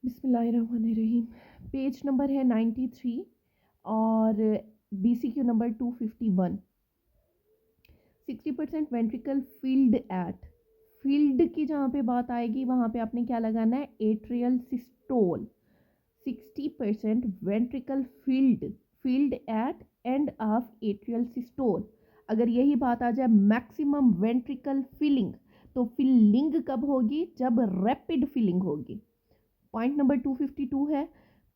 बिस्मिल्लाहिर्रहमानिर्रहीम। Page number है 93 और BCQ number 251। 60% ventricle field at, field की जहाँ पे बात आएगी वहाँ पे आपने क्या लगाना है, atrial systole. 60% ventricle filled, filled at end of atrial systole. अगर यही बात आ जाए मैक्सिमम वेंट्रिकल फिलिंग, तो फिलिंग कब होगी, जब रैपिड फिलिंग होगी। पॉइंट नंबर 252 है,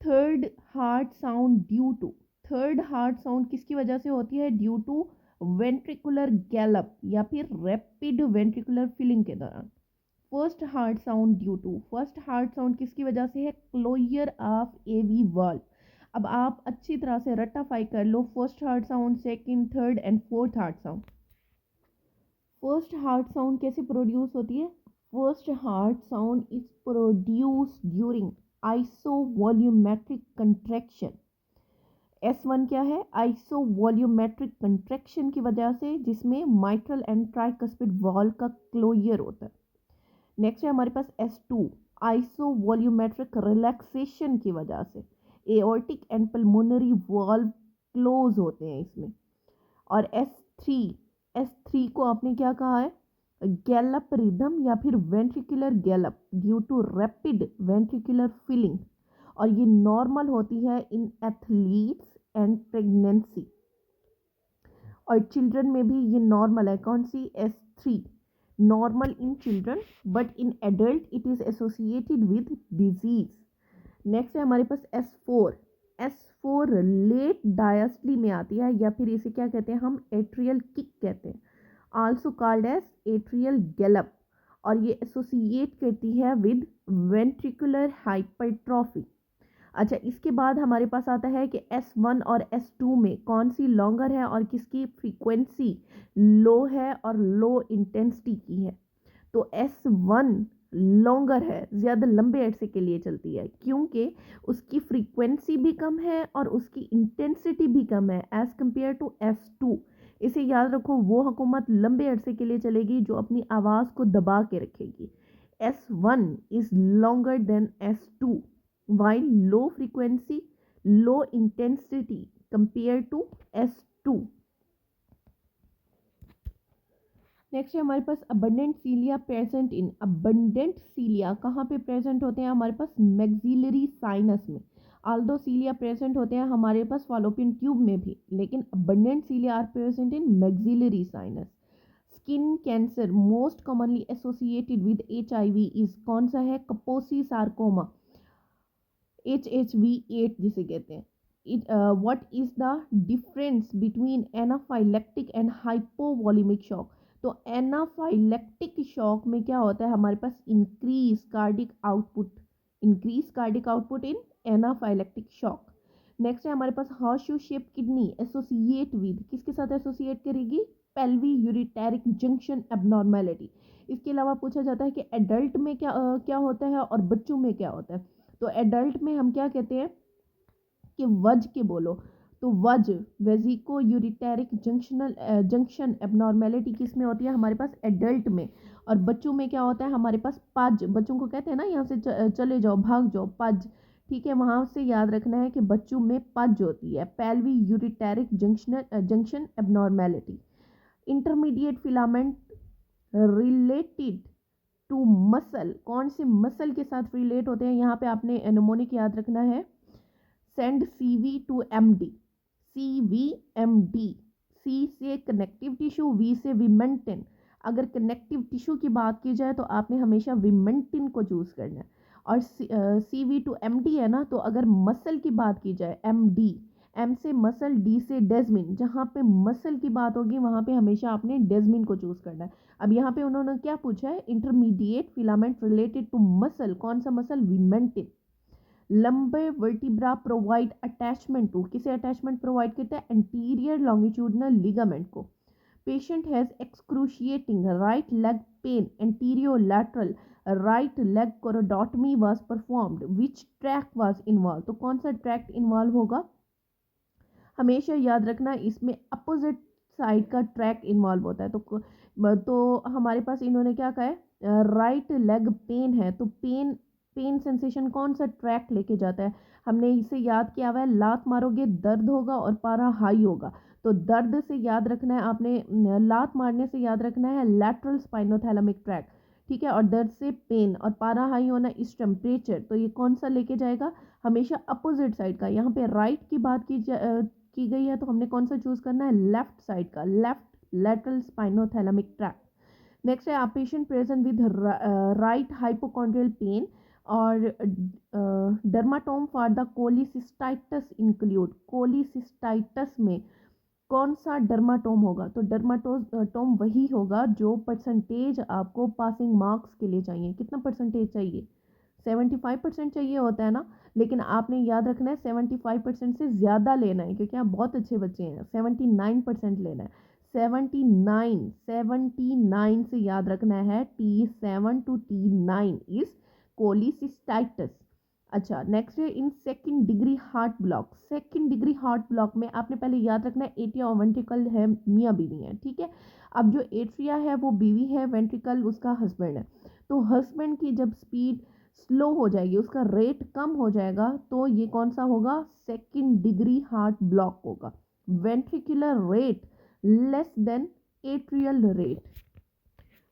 third heart sound due to. Third heart sound किसकी वजह से होती है, ड्यू टू वेंट्रिकुलर गैलप या फिर रैपिड वेंट्रिकुलर फिलिंग के दौरान। First heart sound due to, first heart sound किसकी वजह से है, क्लोजर ऑफ एवी वाल्व। अब आप अच्छी तरह से रट्टाफाई कर लो, first heart sound, second, third and fourth heart sound. First heart sound कैसे प्रोड्यूस होती है, first heart sound is produce during isovolumetric contraction. S1 क्या है, आइसोवॉल्यूमेट्रिक कंट्रैक्शन की वजह से, जिसमें माइट्रल एंड ट्राइकस्पिड वॉल्व का क्लोजर होता है। नेक्स्ट है हमारे पास S2, आइसोवॉल्यूमेट्रिक रिलैक्सेशन की वजह से aortic and pulmonary valve close होते हैं इसमें। और S3, S3 को आपने क्या कहा है, गैलप रिदम या फिर ventricular gallop due to rapid ventricular filling, और ये नॉर्मल होती है इन एथलीट्स एंड प्रेगनेंसी, और चिल्ड्रन में भी ये नॉर्मल है। कौन सी, S3, normal in children but in adult it is associated with disease. Next है हमारे पास S4, S4 लेट डायस्टली में आती है, या फिर इसे क्या कहते हैं हम, एट्रियल किक कहते हैं, also called as atrial gallop, और ये एसोसिएट करती है विद वेंट्रिकुलर हाइपरट्रॉफी। अच्छा, इसके बाद हमारे पास आता है कि S1 और S2 में कौन सी लॉन्गर है और किसकी फ्रीक्वेंसी लो है और लो इंटेंसिटी की है। तो S1 लॉन्गर है, ज़्यादा लंबे अरसे के लिए चलती है, क्योंकि उसकी फ्रीक्वेंसी भी कम है और उसकी इंटेंसिटी भी कम है एज़ कम्पेयर टू S2। इसे याद रखो, वो हुकूमत लंबे अरसे के लिए चलेगी जो अपनी आवाज़ को दबा के रखेगी। S1 is longer than S2 while low frequency, low intensity compared to S2। Next है हमारे पास abundant cilia present in, abundant cilia कहाँ पे प्रेजेंट होते हैं, हमारे पास मैक्सिलरी साइनस में। आल्दो सीलिया प्रेजेंट होते हैं हमारे पास फॉलोपियन ट्यूब में भी, लेकिन abundant cilia are present in maxillary sinus. Skin cancer most commonly associated with HIV is कौन सा है, कपोसी सार्कोमा, HHV8 जिसे कहते हैं। It what is the difference between anaphylactic and hypovolemic shock. तो एनाफाइलेक्टिक शॉक में क्या होता है, हमारे पास increase cardiac output, increase cardiac output in anaphylactic shock. Next है हमारे पास horseshoe shape kidney associate with, किसके साथ एसोसिएट करेगी, पेल्वी यूरिटेरिक जंक्शन एबनॉर्मेलिटी। इसके अलावा पूछा जाता है कि एडल्ट में क्या होता है और बच्चों में क्या होता है। तो एडल्ट में हम क्या कहते हैं कि वज के बोलो, तो वज वेजिको यूरिटेरिक जंक्शन एबनॉर्मेलिटी किस में होती है, हमारे पास एडल्ट में। और बच्चों में क्या होता है, हमारे पास पज, बच्चों को कहते हैं ना यहाँ से चले जाओ, भाग जाओ, पज। ठीक है, वहाँ से याद रखना है कि बच्चों में पज होती है, pelviureteric junction abnormality. Intermediate filament related to muscle, कौन से मसल के साथ रिलेट होते हैं, यहाँ पे आपने एनोमोनिक याद रखना है, send CV to MD, CVMD। C से कनेक्टिव टिश्यू, वी से विमेंटिन। अगर कनेक्टिव टिश्यू की बात की जाए तो आपने हमेशा विमेंटिन को चूज करना है, और CV to MD है ना, तो अगर मसल की बात की जाए MD, M से मसल, D से डेजमिन, जहाँ पे मसल की बात होगी वहाँ पे हमेशा आपने डेजमिन को चूज करना है। अब यहाँ पे उन्होंने क्या पूछा है, intermediate filament related to muscle, कौन सा muscle, vimentin. Lumbar vertebra provide attachment to, किसे अटैचमेंट प्रोवाइड करता है, एंटीरियर लॉन्गिट्यूडनल लिगामेंट को। Patient has excruciating right leg pain, anterolateral right leg cordotomy was performed, which tract was involved. तो कौन सा track involve होगा, हमेशा याद रखना इसमें अपोजिट साइड का ट्रैक इन्वॉल्व होता है। तो हमारे पास इन्होंने क्या कहा है, राइट लेग पेन है, तो पेन पेन सेंसेशन कौन सा ट्रैक लेके जाता है, हमने इसे याद किया हुआ है, लात मारोगे दर्द होगा और पारा हाई होगा। तो दर्द से याद रखना है आपने, लात मारने से याद रखना है लैटरल स्पाइनोथैलेमिक ट्रैक, ठीक है, और दर्द से पेन और पारा हाई होना इस टेम्परेचर, तो ये कौन सा लेके जाएगा, हमेशा अपोजिट साइड का। यहाँ पे राइट की बात की गई है तो हमने कौन सा चूज करना है, लेफ्ट साइड का, left lateral spinothalamic tract. Next है आप patient present with right hypochondrial pain और dermatome for the cholecystitis include, cholecystitis में कौन सा डर्माटोम होगा, तो डर्माटोम वही होगा जो परसेंटेज आपको पासिंग मार्क्स के लिए चाहिए। कितना परसेंटेज चाहिए, 75% चाहिए होता है ना, लेकिन आपने याद रखना है 75% से ज़्यादा लेना है क्योंकि आप बहुत अच्छे बच्चे हैं, 79% लेना है। 79 से याद रखना है, T7 to T9 is cholecystitis. अच्छा नेक्स्ट है in second degree heart block, second degree heart block में आपने पहले याद रखना है एट्रिया और वेंट्रिकल है, मियाँ बीवी है, ठीक है। अब जो एट्रिया है वो बीवी है, वेंट्रिकल उसका हस्बैंड है। तो हस्बैंड की जब स्पीड स्लो हो जाएगी, उसका रेट कम हो जाएगा, तो ये कौन सा होगा, सेकंड डिग्री हार्ट ब्लॉक होगा। Ventricular rate less than atrial rate.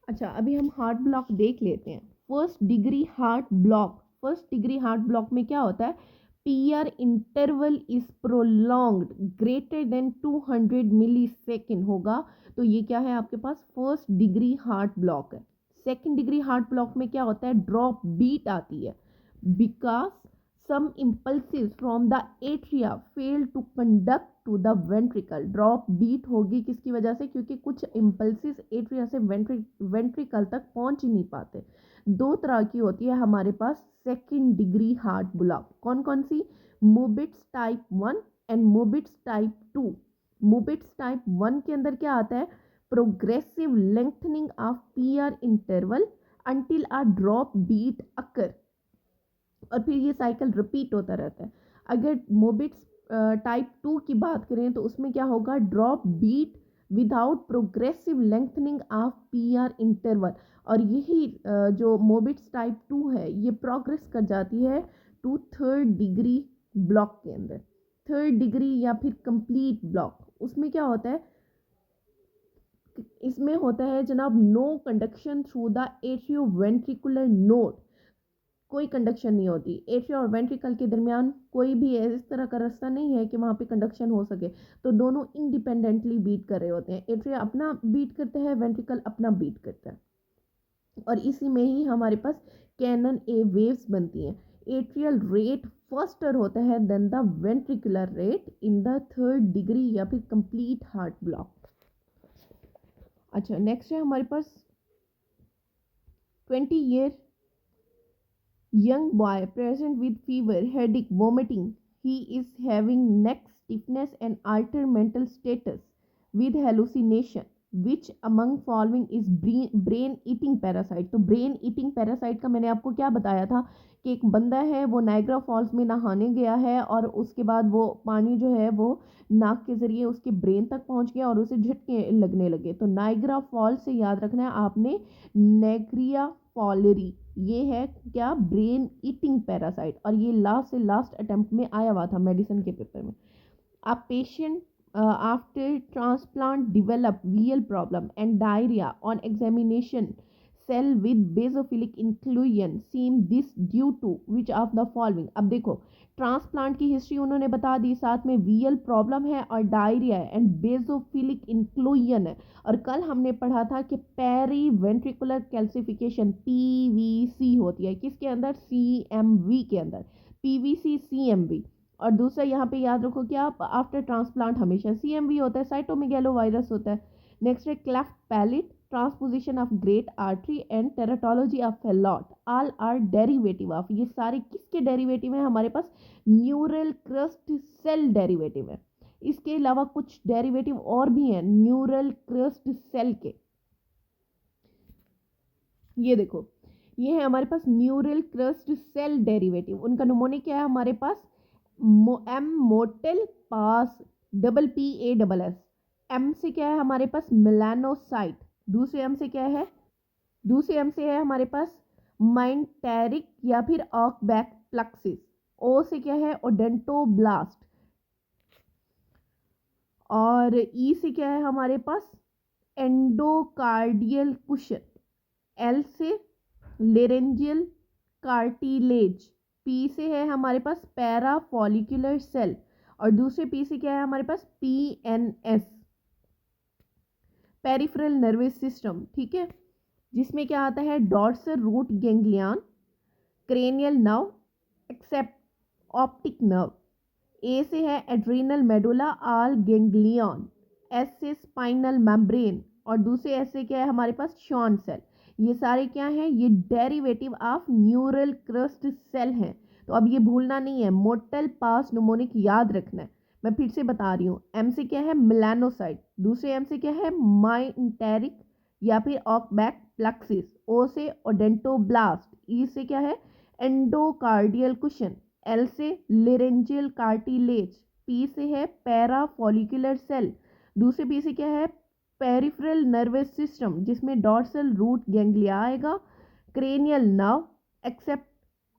अच्छा अभी हम हार्ट ब्लॉक देख लेते हैं। First degree heart block, first degree heart block में क्या होता है, PR interval is prolonged greater than 200 millisecond होगा, तो ये क्या है आपके पास फर्स्ट डिग्री हार्ट ब्लॉक है। सेकेंड डिग्री हार्ट ब्लॉक में क्या होता है, ड्रॉप बीट आती है because some impulses from the atria fail to conduct to the ventricle। Drop beat होगी किसकी वजह से, क्योंकि कुछ इम्पल्सिस एट्रिया से वेंट्रिकल तक पहुंच ही नहीं पाते। दो तरह की होती है हमारे पास सेकंड डिग्री हार्ट ब्लॉक, कौन कौन सी, Mobitz type 1 and Mobitz type 2। Mobitz type 1 के अंदर क्या आता है, progressive lengthening of PR interval until a drop beat occur, और फिर ये साइकिल रिपीट होता रहता है। अगर मोबिट्स टाइप 2 की बात करें तो उसमें क्या होगा, drop beat without progressive lengthening of PR interval, और यही जो मोबिट्स टाइप 2 है ये प्रोग्रेस कर जाती है टू थर्ड डिग्री ब्लॉक के अंदर। थर्ड डिग्री या फिर कंप्लीट ब्लॉक, उसमें क्या होता है, इसमें होता है जनाब no conduction through the atrioventricular node, कोई कंडक्शन नहीं होती एट्रिया और वेंट्रिकल के दरमियान, कोई भी इस तरह का रास्ता नहीं है कि वहाँ पे कंडक्शन हो सके, तो दोनों इंडिपेंडेंटली बीट कर रहे होते हैं, एट्रिया अपना बीट करता है, वेंट्रिकल अपना बीट करता है, और इसी में ही हमारे पास कैनन ए वेव्स बनती हैं। एट्रियल रेट फास्टर होता है than the ventricular rate in the third degree या फिर कंप्लीट हार्ट ब्लॉक। अच्छा नेक्स्ट है हमारे पास 20 year young boy present with fever, headache, vomiting. He is having neck stiffness and altered mental status with hallucination. Which among following is brain eating parasite? तो brain eating parasite का मैंने आपको क्या बताया था कि एक बंदा है वो नायग्रा फॉल्स में नहाने गया है और उसके बाद वो पानी जो है वो नाक के जरिए उसके ब्रेन तक पहुंच गया और उसे झटके लगने लगे। तो नायग्रा फॉल्स से याद रखना है आपने नेग्रिया फॉलरी, ये है क्या, ब्रेन ईटिंग पैरासाइट, और ये लास्ट से लास्ट अटेम्प्ट में आया हुआ था मेडिसिन के पेपर में। A patient after transplant develop VL problem and diarrhea on examination, cell with basophilic inclusion seem this due to which of the following। अब देखो ट्रांसप्लांट की हिस्ट्री उन्होंने बता दी, साथ में वीएल प्रॉब्लम है और डायरिया है एंड बेसोफिलिक इंक्लूजन है, और कल हमने पढ़ा था कि पेरी वेंट्रिकुलर कैल्सिफिकेशन पीवीसी होती है किसके अंदर, सीएमवी के अंदर, पीवीसी सीएमवी। और दूसरा यहाँ पे याद रखो कि आप आफ्टर ट्रांसप्लांट हमेशा सीएमवी होता है, साइटोमेगैलो वायरस होता है। नेक्स्ट है cleft palate, transposition of great artery and tetralogy of Fallot, all are derivative of, ये सारे किसके डेरिवेटिव हैं हमारे पास, न्यूरल क्रस्ट सेल डेरिवेटिव है। इसके अलावा कुछ डेरिवेटिव और भी हैं न्यूरल क्रस्ट सेल के, ये देखो ये है हमारे पास न्यूरल क्रस्ट सेल डेरिवेटिव, उनका नमूने क्या है हमारे पास, M motel pass double P A double S, M से क्या है हमारे पास मेलानोसाइट, दूसरे एम से क्या है, दूसरे एम से है हमारे पास माइंटेरिक या फिर ऑकबैक प्लक्सिस। ओ से क्या है, ओडेंटोब्लास्ट। और ई से क्या है हमारे पास, एंडोकार्डियल कुशन। एल से लेरेंजियल कार्टिलेज। पी से है हमारे पास पैरा फॉलिकुलर सेल। और दूसरे पी से क्या है हमारे पास, PNS, पेरिफेरल नर्वस सिस्टम। ठीक है, जिसमें क्या आता है, dorsal root ganglion, cranial nerve, except optic nerve. A से है adrenal medulla all ganglion. S से स्पाइनल मेम्ब्रेन। और दूसरे एस से क्या है हमारे पास, शॉन सेल। ये सारे क्या हैं, ये derivative of neural crest cell हैं। तो अब ये भूलना नहीं है, मोटल पास न्यूमोनिक याद रखना है। मैं फिर से बता रही हूँ, एम से क्या है, मेलानोसाइट। दूसरे एम से क्या है, माइंटेरिक या फिर ऑकबैक प्लक्सिस। ओ से ओडेंटोब्लास्ट। ई से क्या है, एंडोकार्डियल कुशन। एल से लेरेंजियल कार्टिलेज। पी से है पैरा फॉलिकुलर सेल। दूसरे पी से क्या है, पेरिफेरल नर्वस सिस्टम, जिसमें डॉर्सल रूट गैंग्लिया आएगा, cranial nerve, except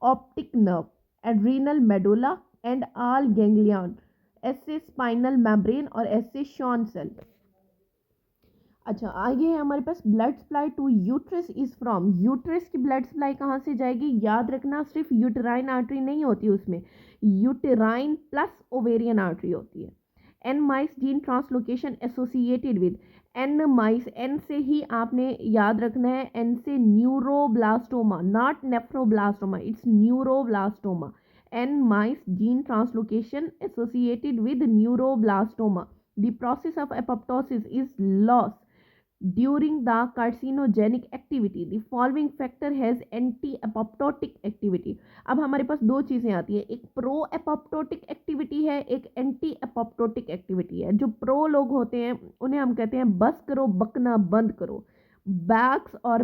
optic nerve, adrenal medulla and all ganglion. S से स्पाइनल मेम्ब्रेन और एस से शॉन सेल। अच्छा, आगे है हमारे पास blood supply to uterus is from. Uterus की ब्लड सप्लाई कहाँ से जाएगी, याद रखना, सिर्फ यूटेराइन आर्टरी नहीं होती उसमें, यूटेराइन प्लस ओवेरियन आर्टरी होती है। N myc gene translocation associated with. N myc, N से ही आपने याद रखना है, एन से neuroblastoma, not nephroblastoma, it's neuroblastoma. N myc gene translocation associated with neuroblastoma. The process of apoptosis is lost during the carcinogenic activity. The following factor has anti-apoptotic activity. अब हमारे पास दो चीज़ें आती हैं, एक प्रो एपोप्टोटिक एक्टिविटी है, एक anti apoptotic activity है। जो प्रो लोग होते हैं उन्हें हम कहते हैं बस करो बकना बंद करो। बैक्स और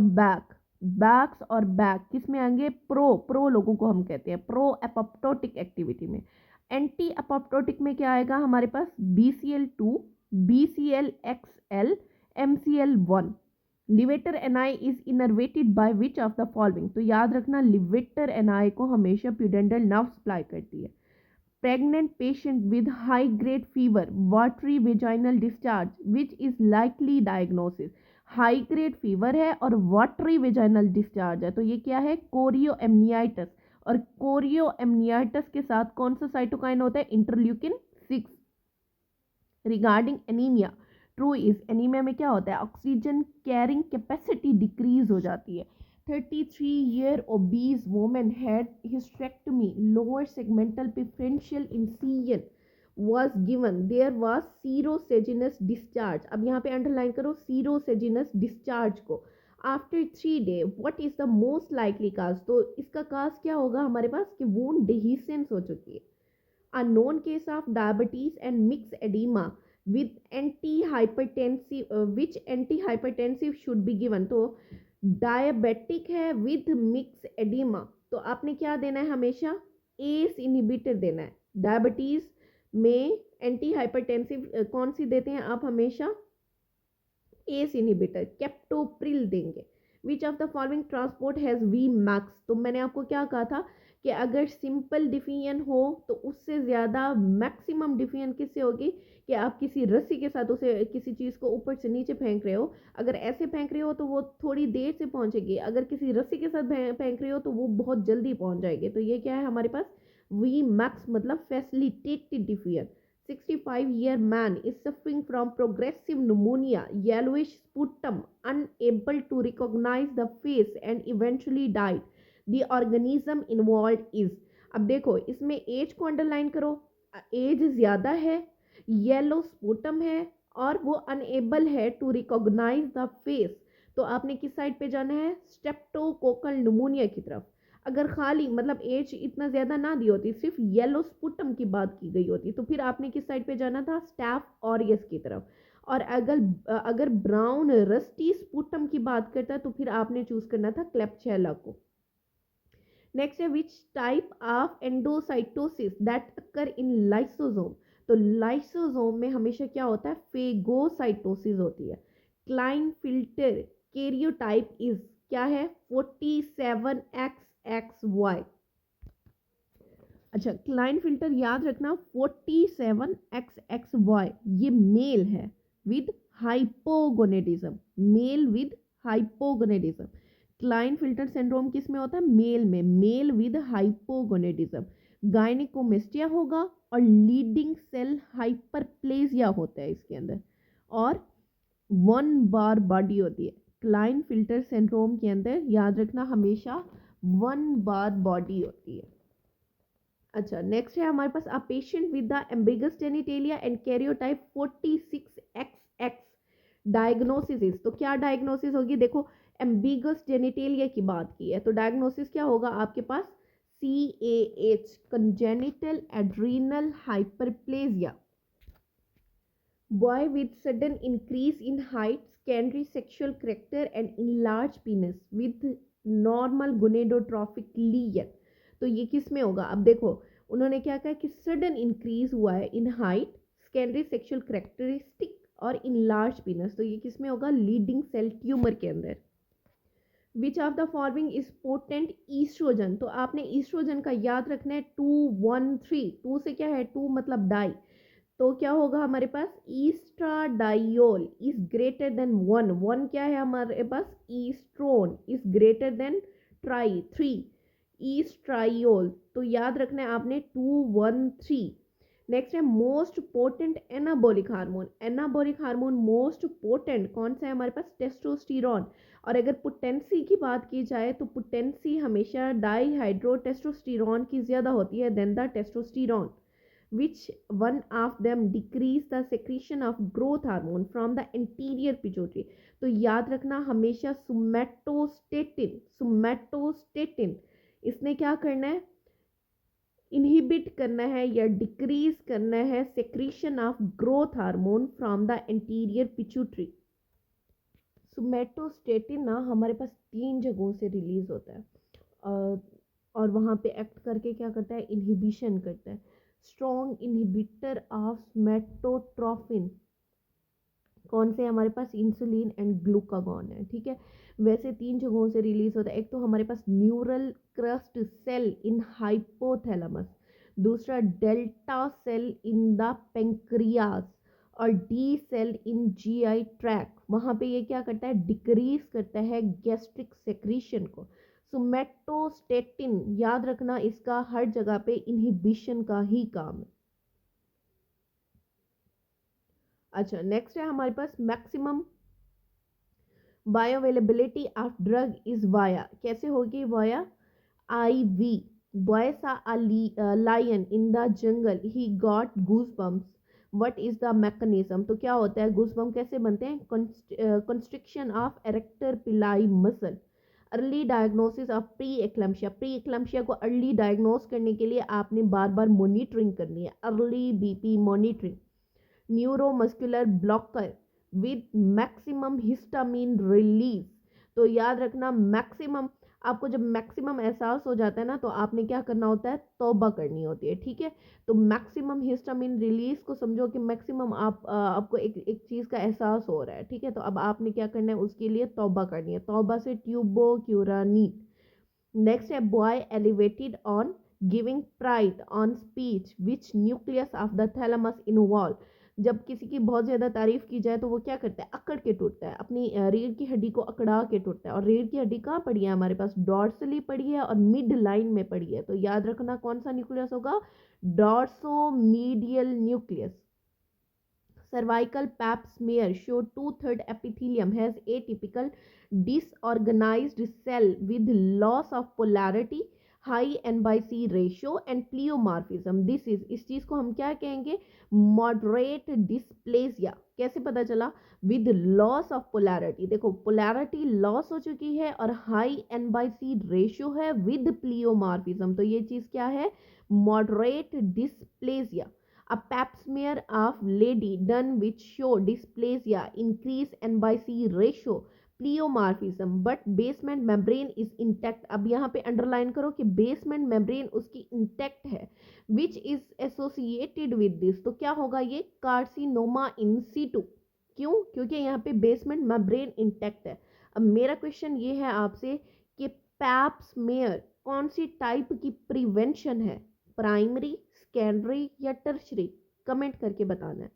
बैक किस में आएंगे, प्रो लोगों को हम कहते हैं प्रो एपोप्टोटिक एक्टिविटी में। एंटी एपोप्टोटिक में क्या आएगा हमारे पास, BCL2, BCLXL, MCL1। Levator एनाई is innervated bye which of the following. तो याद रखना, लिवेटर एनाई को हमेशा प्यूडेंटल नर्व सप्लाई करती है। Pregnant patient with high grade fever, watery vaginal discharge, which is likely diagnosis. High grade fever है और वाटरी वेजाइनल डिस्चार्ज है, तो ये क्या है, कोरियोएमनियाइटिस। और कोरियोएमनियाइटिस के साथ कौन सा साइटोकाइन होता है, interleukin 6। Regarding anaemia, true is, anaemia में क्या होता है, ऑक्सीजन कैरिंग कैपेसिटी डिक्रीज हो जाती है। 33-year obese woman had hysterectomy, lower segmental preferential incision was given, there was serosaginous discharge। अब यहाँ पे अंडरलाइन करो serosaginous discharge को। After 3 day what is the most likely cause, तो इसका काज क्या होगा हमारे पास कि वूंड डेहिसेंस हो चुकी है। A known case of diabetes and mixed edema with antihypertensive, which antihypertensive should be given। तो डायबिटिक है विद मिक्स एडिमा, तो आपने क्या देना है, हमेशा एस इनहिबिटर देना है। डायबिटीज में एंटी हाइपरटेंसिव कौन सी देते हैं आप, हमेशा एस इनहिबिटर, कैप्टोप्रिल देंगे। Which of the following transport has V max. तो मैंने आपको क्या कहा था कि अगर सिंपल डिफियन हो तो उससे ज़्यादा मैक्सिमम डिफियन किससे होगी, कि आप किसी रस्सी के साथ उसे किसी चीज़ को ऊपर से नीचे फेंक रहे हो। अगर ऐसे फेंक रहे हो तो वो थोड़ी देर से पहुंचेगी, अगर किसी रस्सी के साथ फेंक रहे हो तो वो बहुत जल्दी पहुंच जाएगी। तो ये क्या है हमारे पास, वी मैक्स मतलब facilitated defiant. 65-year man is suffering from progressive pneumonia, yellowish sputum, unable to recognize the face and eventually died. The organism involved is। अब देखो इसमें एज को अंडरलाइन करो, एज ज़्यादा है, येलो स्पुटम है और वो अनएबल है टू रिकॉग्नाइज द फेस। तो आपने किस साइड पे जाना है, स्ट्रेप्टोकोकल न्यूमोनिया की तरफ। अगर खाली मतलब एज इतना ज़्यादा ना दी होती, सिर्फ येलो स्पुटम की बात की गई होती, तो फिर आपने किस साइड पे जाना था, स्टैफ ऑरियस की तरफ। और अगर ब्राउन रस्टी स्पुटम की बात करता है तो फिर आपने चूज करना था क्लेप्शेला को। नेक्स्ट है विच type of endocytosis that occur in lysosome. तो लाइसोसोम में हमेशा क्या होता है, फेगोसाइटोसिस होती है। क्लाइनफिल्टर कैरियोटाइप इज, क्या है 47XXY। अच्छा, क्लाइन फिल्टर याद रखना 47XXY ये मेल है with hypogonadism, male with hypogonadism. Klinefelter syndrome किस में होता है? मेल में, मेल विद हाइपोगोनेडिज्म। गायनिकोमेस्टिया होगा और लीडिंग सेल हाइपरप्लेजिया होता है इसके अंदर, और 1 बार बॉडी होती है। क्लाइन फिल्टर सिंड्रोम के अंदर याद रखना हमेशा 1 बार बॉडी होती है। अच्छा, नेक्स्ट है हमारे पास a patient with the ambiguous genitalia and karyotype 46XX। Diagnosis, तो क्या डायग्नोसिस होगी? देखो, एम्बिगस जेनिटेलिया की बात की है तो डायग्नोसिस क्या होगा आपके पास? CAH, congenital adrenal hyperplasia. Boy with sudden increase in height, secondary sexual character and enlarged penis with normal gonadotrophic lesion। तो ये किस में होगा? अब देखो, उन्होंने क्या कहा कि सडन इंक्रीज हुआ है in height, secondary sexual characteristic और इनलार्ज पीनस। तो ये किस में होगा? लीडिंग सेल ट्यूमर के अंदर। Which of the following is potent oestrogen? तो आपने ईस्ट्रोजन का याद रखना है 213। 2 से क्या है? 2 मतलब डाई, तो क्या होगा हमारे पास? ईस्ट्राडाइयोल इज ग्रेटर देन 1। 1 क्या है हमारे पास? ईस्ट्रोन इज ग्रेटर देन 3 ईस्ट्राइयोल। तो याद रखना है आपने 213। नेक्स्ट है most potent anabolic hormone. Anabolic hormone most potent कौन सा है हमारे पास? टेस्टोस्टेरोन। और अगर पोटेंसी की बात की जाए तो पोटेंसी हमेशा डाईहाइड्रोटेस्टोस्टेरोन की ज़्यादा होती है than the testosterone. Which one of them decrease the secretion of growth hormone from the anterior pituitary? तो याद रखना हमेशा सोमैटोस्टेटिन, सोमैटोस्टेटिन इसने क्या करना है? इनहिबिट करना है या डिक्रीज करना है secretion of growth hormone from the anterior pituitary. Somatostatin ना हमारे पास 3 जगहों से रिलीज होता है और वहाँ पे एक्ट करके क्या करता है? इनहिबिशन करता है। स्ट्रॉन्ग इनहिबिटर ऑफ सोमैटोट्रोफिन कौन से हमारे पास? इंसुलिन एंड ग्लूकागॉन है, ठीक है। वैसे 3 जगहों से रिलीज होता है। एक तो हमारे पास neural crest cell in hypothalamus, दूसरा delta cell in the pancreas और D cell in GI tract. वहाँ पे ये क्या करता है? डिक्रीज करता है गैस्ट्रिक सेक्रीशन को। सोमैटोस्टेटिन याद रखना इसका हर जगह पे इनहिबिशन का ही काम है। अच्छा, नेक्स्ट है हमारे पास maximum bioavailability of drug is via. कैसे होगी? Via IV। Boy saw a lion in the jungle, he got goose bumps, what is the mechanism? तो क्या होता है? गूज बम्प कैसे बनते हैं? Constriction of arrector pili muscle. Early diagnosis of preeclampsia. Preeclampsia को early diagnose करने के लिए आपने बार बार मॉनिटरिंग करनी है, early BP monitoring. Neuromuscular blocker with maximum histamine release. तो याद रखना मैक्सिमम, आपको जब मैक्सिमम एहसास हो जाता है ना तो आपने क्या करना होता है? तौबा करनी होती है, ठीक है। तो मैक्सिमम हिस्टामिन रिलीज को समझो कि मैक्सिमम आपको एक चीज़ का एहसास हो रहा है, ठीक है। तो अब आपने क्या करना है? उसके लिए तौबा करनी है, तौबा से ट्यूबोक्यूरानीन। नेक्स्ट है boy elevated on giving pride on speech which nucleus of the thalamus involve. जब किसी की बहुत ज़्यादा तारीफ की जाए तो वो क्या करता है? अकड़ के टूटता है, अपनी रीढ़ की हड्डी को अकड़ा के टूटता है। और रीढ़ की हड्डी कहाँ पड़ी है हमारे पास? डॉर्सली पड़ी है और मिड लाइन में पड़ी है। तो याद रखना कौन सा न्यूक्लियस होगा? डॉर्सोमीडियल nucleus. Cervical pap smear show 2/3 epithelium has atypical disorganized cell with loss of polarity, high N/C ratio and pleomorphism. This is, इस चीज़ को हम क्या कहेंगे? Moderate dysplasia। कैसे पता चला? With loss of polarity। देखो polarity loss हो चुकी है और high N/C ratio है with pleomorphism। तो ये चीज़ क्या है? Moderate dysplasia। A pap smear of lady done which show dysplasia, increase N/C ratio, pleomorphism, but basement membrane is intact। अब यहाँ पे अंडरलाइन करो कि बेसमेंट मेम्ब्रेन उसकी इंटैक्ट है, which is associated with this। तो क्या होगा ये? Carcinoma in situ. क्यों? क्योंकि यहाँ पे बेसमेंट मेम्ब्रेन इंटैक्ट है। अब मेरा क्वेश्चन ये है आपसे कि पैप स्मेयर कौन सी टाइप की प्रिवेंशन है, प्राइमरी, सेकेंडरी या टर्शरी? कमेंट करके बताना है।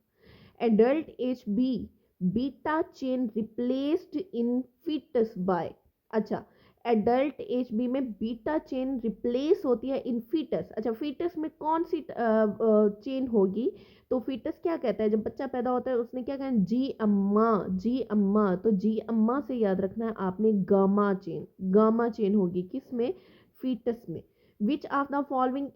Adult H B beta chain replaced in foetus by, अच्छा एडल्ट एच बी में बीटा चेन रिप्लेस होती है इन फीटस। अच्छा फीटस में कौन सी चेन होगी? तो फीटस क्या कहता है, जब बच्चा पैदा होता है उसने क्या कहना, जी अम्मा, जी अम्मा। तो जी अम्मा से याद रखना है आपने गामा चेन, गामा चेन होगी किस में, फीटस में। Which of the following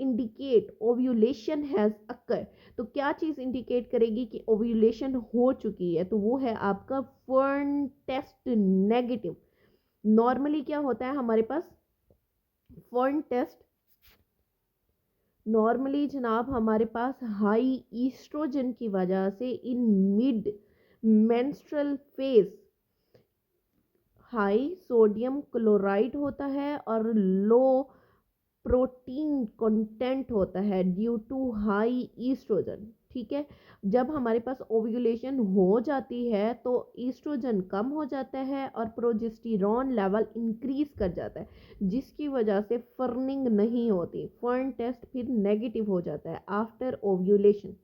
indicate ovulation has occur, तो क्या चीज़ इंडिकेट करेगी कि ओव्यूलेशन हो चुकी है? तो वो है आपका फर्न टेस्ट नेगेटिव। नॉर्मली क्या होता है हमारे पास फर्न टेस्ट, नॉर्मली जनाब हमारे पास हाई ईस्ट्रोजन की वजह से in mid menstrual phase high sodium chloride होता है और लो प्रोटीन कंटेंट होता है ड्यू टू हाई ईस्ट्रोजन। ठीक है, जब हमारे पास ओव्यूलेशन हो जाती है तो ईस्ट्रोजन कम हो जाता है और प्रोजेस्टेरॉन लेवल इंक्रीज कर जाता है, जिसकी वजह से फर्निंग नहीं होती, फर्न टेस्ट फिर नेगेटिव हो जाता है आफ्टर ओव्यूलेशन।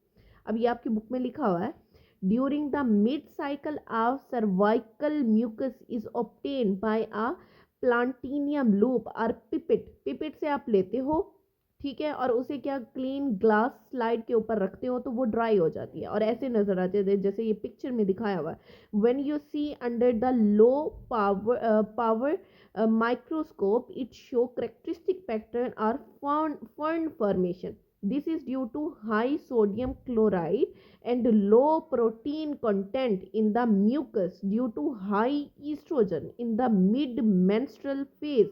अब ये आपकी बुक में लिखा हुआ है, during the mid cycle of cervical mucus is obtained by a platinum loop और पिपेट, पिपेट से आप लेते हो, ठीक है, और उसे क्या क्लीन ग्लास स्लाइड के ऊपर रखते हो तो वो ड्राई हो जाती है और ऐसे नजर आते हैं जैसे ये पिक्चर में दिखाया हुआ है। When you see under the low power microscope it show characteristic pattern और fern formation. This is due to high sodium chloride and low protein content in the mucus due to high estrogen in the mid menstrual phase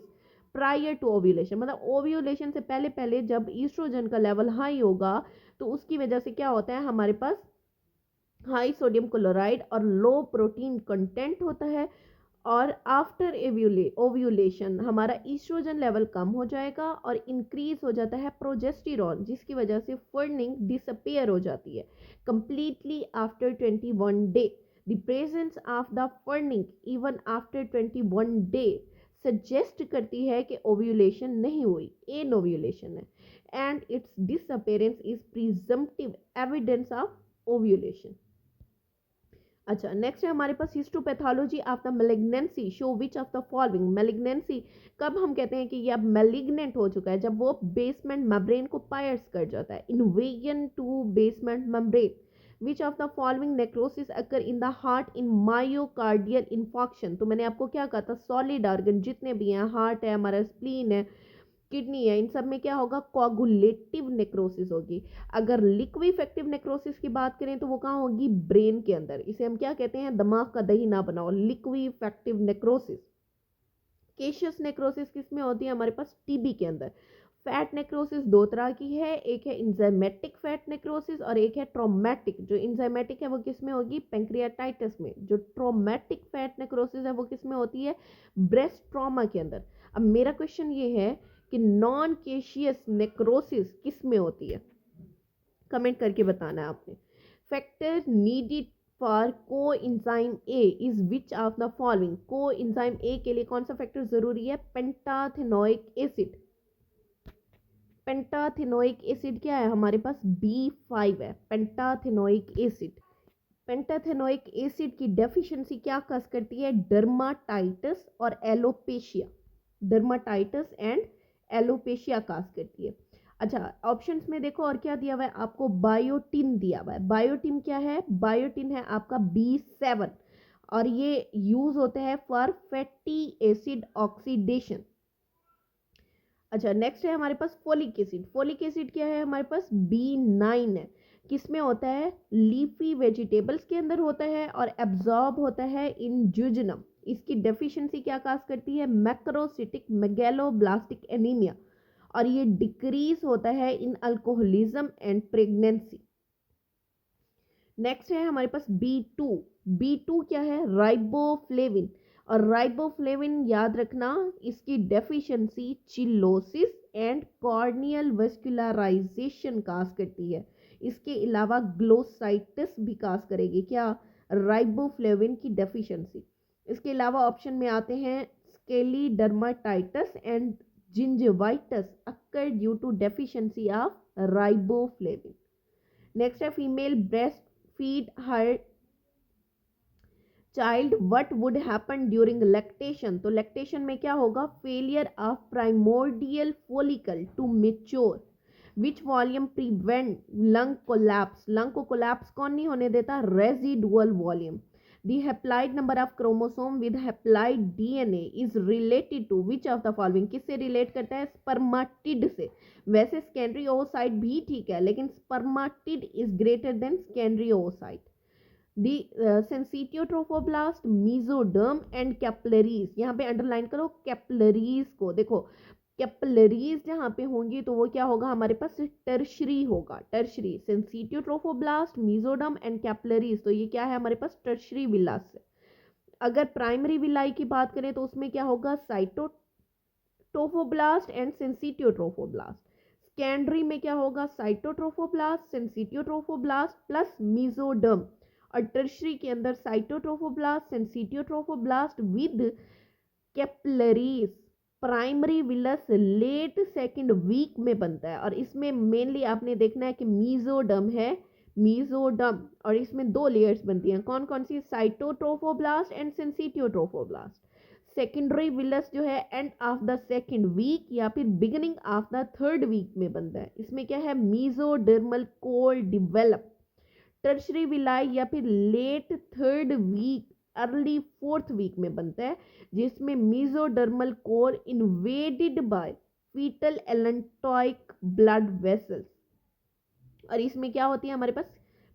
prior to ovulation। मतलब ovulation से पहले पहले जब oestrogen का level high होगा तो उसकी वजह से क्या होता है, हमारे पास हाई सोडियम क्लोराइड और लो प्रोटीन कंटेंट होता है और आफ्टर ओव्यूलेशन हमारा ईस्ट्रोजन लेवल कम हो जाएगा और इंक्रीज हो जाता है प्रोजेस्टेरॉन, जिसकी वजह से फर्निंग डिसअपियर हो जाती है completely after 21 day. The presence of the ferning even after 21 day suggest करती है कि ओव्यूलेशन नहीं हुई, एन ओव्यूलेशन है, and its disappearance is presumptive evidence of ovulation. अच्छा नेक्स्ट है हमारे पास histopathology of the malignancy show which of the following. Malignancy कब हम कहते हैं कि ये अब मैलिग्नेंट हो चुका है, जब वो बेसमेंट मेम्ब्रेन को पायर्स कर जाता है, invasion to basement membrane. Which of the following necrosis occur in the heart in myocardial infarction. तो मैंने आपको क्या कहा था, सॉलिड ऑर्गन जितने भी हैं, हार्ट है, हमारा स्प्लीन है, किडनी है, इन सब में क्या होगा, कोगुलेटिव नेक्रोसिस होगी। अगर लिक्विफेक्टिव नेक्रोसिस की बात करें तो वो कहाँ होगी, ब्रेन के अंदर। इसे हम क्या कहते हैं, दिमाग का दही ना बनाओ, लिक्विफेक्टिव नेक्रोसिस। केशियस नेक्रोसिस किस में होती है, हमारे पास टीबी के अंदर। फैट नेक्रोसिस दो तरह की है, एक है इंजाइमेटिक फैट नेक्रोसिस और एक है ट्रोमेटिक। जो इंजाइमेटिक है वो किस में होगी, पेंक्रियाटाइटिस में। जो ट्रोमेटिक फैट नेक्रोसिस है वो किस में होती है, ब्रेस्ट ट्रॉमा के अंदर। अब मेरा क्वेश्चन ये है कि नॉन केशियस नेक्रोसिस किस में होती है, कमेंट करके बताना है आपने। फैक्टर नीडेड फॉर को enzyme A is which of the following. को इंजाइम ए के लिए कौन सा फैक्टर जरूरी है, पेंटाथेनोइक एसिड। पेंटाथेनोइक एसिड क्या है हमारे पास, B5 है पेंटाथेनोइक एसिड। पेंटाथेनोइक एसिड की डेफिशिएंसी क्या कस करती है, डर्माटाइटिस और एलोपेशिया, डर्माटाइटिस एंड एलोपेशिया काज करती है। अच्छा ऑप्शंस में देखो और क्या दिया हुआ है आपको, बायोटिन दिया हुआ है। बायोटिन क्या है, बायोटिन है आपका B7 और ये यूज होता है फॉर फैटी एसिड ऑक्सीडेशन। अच्छा नेक्स्ट है हमारे पास फोलिक एसिड। फोलिक एसिड क्या है हमारे पास, B9 है, किस में होता है, लीफी वेजिटेबल्स के अंदर होता है और एब्जॉर्ब होता है इन जुजनम। इसकी डेफिशिएंसी क्या काज करती है, मैक्रोसिटिक मेगैलोब्लास्टिक एनीमिया, और ये डिक्रीज होता है इन अल्कोहलिज्म एंड प्रेगनेंसी। नेक्स्ट है हमारे पास B2। B2 क्या है, राइबोफ्लेविन, और राइबोफ्लेविन याद रखना इसकी deficiency cheilosis and corneal vascularisation cause करती है। इसके अलावा ग्लोसाइटिस भी काज करेगी, क्या, राइबोफ्लेविन की डेफिशिएंसी। इसके अलावा ऑप्शन में आते हैं scaly dermatitis and gingivitis occur due to deficiency of riboflavin. Next है female breast feed her child what would happen during lactation. तो लैक्टेशन में क्या होगा, failure of primordial follicle to mature which volume prevent lung collapse. Lung को collapse कौन नहीं होने देता, residual volume. The haploid number of chromosome with haploid DNA is related to which of the following। किससे relate करता है, स्पर्माटिड से। वैसे सेकेंडरी ओसाइट भी ठीक है, लेकिन spermatid is greater than secondary oocyte. The syncytiotrophoblast, mesoderm and capillaries. यहाँ पे अंडरलाइन करो कैपिलरीज को। देखो कैपिलरीज जहाँ पे होंगी तो वो क्या होगा, हमारे पास टर्शरी होगा, टर्शरी। सेंसिटियोट्रोफोब्लास्ट, मीजोडर्म एंड कैपिलरीज, तो ये क्या है हमारे पास, टर्शरी विला से। अगर प्राइमरी विलाई की बात करें तो उसमें क्या होगा, साइटोट्रोफोब्लास्ट एंड सेंसिटियोट्रोफोब्लास्ट। सेकेंडरी में क्या होगा, साइटोट्रोफोब्लास्ट, सेंसिटियोट्रोफोब्लास्ट प्लस मीजोडर्म। और टर्शरी के अंदर cytotrophoblast, syncytiotrophoblast with capillaries. Primary villus late second week में बनता है और इसमें मेनली आपने देखना है कि मीजोडर्म है, मीजोडर्म, और इसमें दो लेयर्स बनती हैं, कौन कौन सी, cytotrophoblast and syncytiotrophoblast. Secondary villus जो है end of the second week या फिर beginning of the third week में बनता है। इसमें क्या है, mesodermal core develop. Tertiary villi या फिर late third week early fourth week में बनता है, जिसमें mesodermal core invaded by foetal allantoic blood vessels. और इसमें क्या होती है हमारे पास,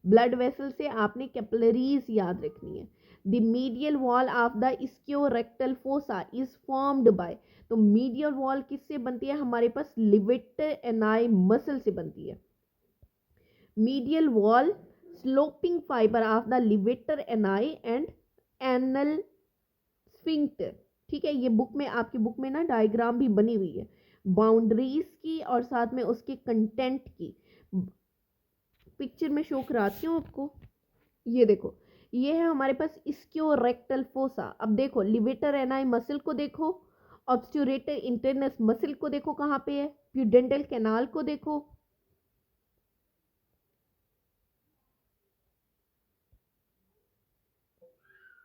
ब्लड वेसल से आपने कैपिलरीज याद रखनी है। The medial wall of the ischiorectal fossa is formed by. तो मीडियल वॉल किससे बनती है, हमारे पास लिवेटर एनाई मसल से बनती है। Medial wall sloping fibre of the levator एनाई and anal sphincter. ठीक है, ये बुक में, आपकी बुक में ना डायग्राम भी बनी हुई है बाउंड्रीज की और साथ में उसके कंटेंट की। पिक्चर में शो कराती हूँ आपको, ये देखो, ये है हमारे पास इस्कियोरेक्टल फोसा। अब देखो लिवेटर एनाई मसल को देखो, ऑब्स्चुरेटर इंटरनस मसल को देखो कहाँ पे है, प्यूडेंटल कैनाल को देखो।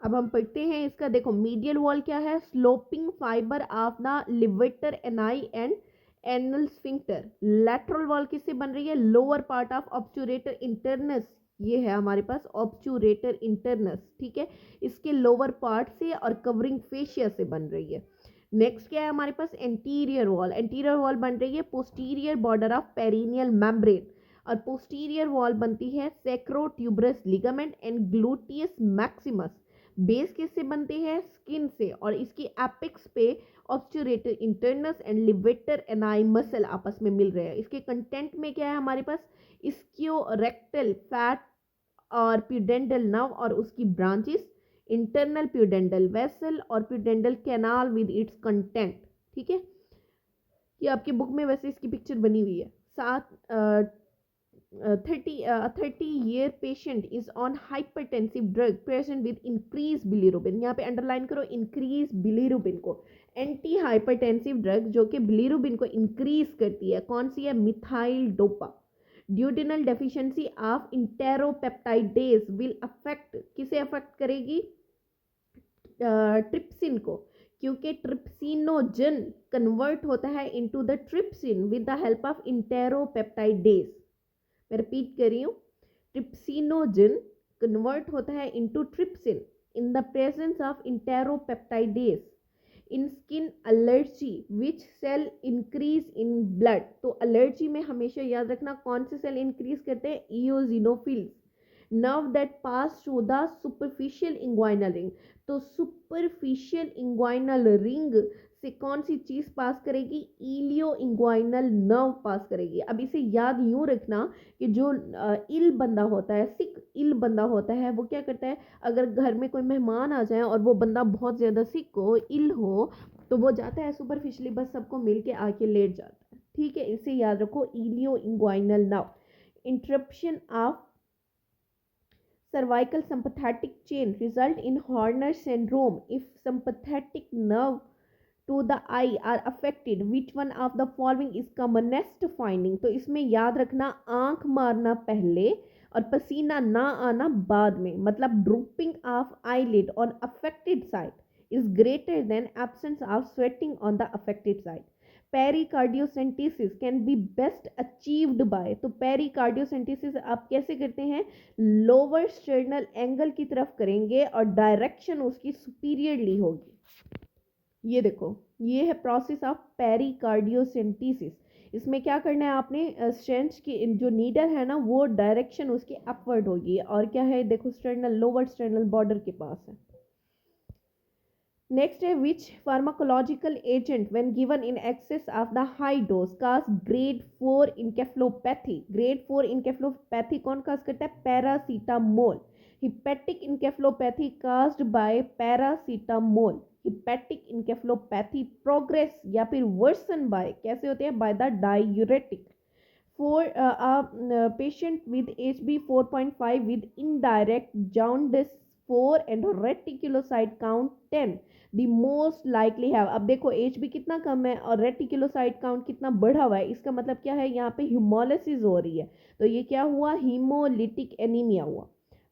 अब हम पढ़ते हैं इसका, देखो मीडियल वॉल क्या है, sloping fibre of the levator एनाई and anal sphincter. Lateral wall किससे बन रही है, लोअर पार्ट ऑफ ऑब्स्चुरेटर इंटरनस, ये है हमारे पास ऑब्स्चुरेटर इंटरनस। ठीक है, इसके लोअर पार्ट से और कवरिंग फेशिया से बन रही है। नेक्स्ट क्या है हमारे पास, एंटीरियर वॉल। एंटीरियर वॉल बन रही है posterior border of perineal membrane, और पोस्टीरियर वॉल बनती है sacrotuberous ligament and gluteus maximus. Base किससे बनते हैं, स्किन से, और इसकी एपिक्स पे obturator internus and levator ani muscle आपस में मिल रहे हैं। इसके कंटेंट में क्या है हमारे पास, इस्कियोरेक्टल फैट और प्यूडेंटल नर्व और उसकी ब्रांचेस, इंटरनल प्यूडेंटल वेसल और प्यूडेंटल कैनाल विद इट्स कंटेंट। ठीक है, ये आपकी बुक में वैसे इसकी पिक्चर बनी हुई है। साथ 30 year patient is on hypertensive drug present with increased bilirubin। यहाँ पे अंडरलाइन करो increase bilirubin को। एंटी हाइपरटेंसिव ड्रग जो कि बिलीरुबिन को इंक्रीज करती है, कौन सी है, methyldopa. Duodenal deficiency of enteropeptidase will affect, किसे अफेक्ट करेगी, ट्रिप्सिन को, क्योंकि ट्रिप्सिनोजन कन्वर्ट होता है into the trypsin with the help of enteropeptidase. मैं रिपीट कर रही हूँ, ट्रिप्सिनोजन कन्वर्ट होता है into trypsin in the presence of enteropeptidase in skin allergy which cell increase in blood. तो एलर्जी में हमेशा याद रखना कौन से सेल इंक्रीज करते हैं, eosinophils. Nerve that pass through the superficial inguinal ring. तो सुपरफिशियल इंग्वाइनल रिंग से कौन सी चीज पास करेगी, इलियो इंग्वाइनल नर्व पास करेगी। अब इसे याद यूं रखना कि जो इल बंदा होता है, सिक इल बंदा होता है, वो क्या करता है, अगर घर में कोई मेहमान आ जाए और वो बंदा बहुत ज़्यादा सिक हो, इल हो, तो वो जाता है सुपरफिशियली, बस सबको मिल के आके लेट जाता है। ठीक है, इसे याद रखो, ilioinguinal nerve. Interruption of cervical sympathetic chain result in Horner syndrome if sympathetic nerve to the eye are affected. Which one of the following is commonest finding? तो इसमें याद रखना आंख मारना पहले और पसीना ना आना बाद में, मतलब drooping of eyelid on affected side is greater than absence of sweating on the affected side. Pericardiocentesis can be best achieved by, तो पेरिकार्डियोसेंटेसिस आप कैसे करते हैं, लोअर स्टर्नल एंगल की तरफ करेंगे और डायरेक्शन उसकी सुपीरियरली होगी। ये देखो, ये है प्रोसेस ऑफ पेरिकार्डियोसेंटेसिस। इसमें क्या करना है आपने, स्ट्रेंथ की जो नीडल है ना वो डायरेक्शन उसकी अपवर्ड होगी, और क्या है देखो स्टर्नल, लोअर स्टर्नल बॉर्डर के पास है। नेक्स्ट है which pharmacological agent when given in excess of the high dose cause grade 4 encephalopathy. Grade 4 encephalopathy कौन काज करता है, paracetamol. Hepatic encephalopathy caused by paracetamol. Hepatic encephalopathy progress या फिर worsen by, कैसे होते हैं, by the diuretic. For a patient with HB 4.5 with indirect jaundice 4 and reticulocyte count 10 the most likely have। अब देखो HB कितना कम है और रेटिकुलोसाइट काउंट कितना बढ़ा हुआ है, इसका मतलब क्या है, यहाँ पे हिमोलिसिस हो रही है, तो ये क्या हुआ, हीमोलिटिक एनीमिया हुआ।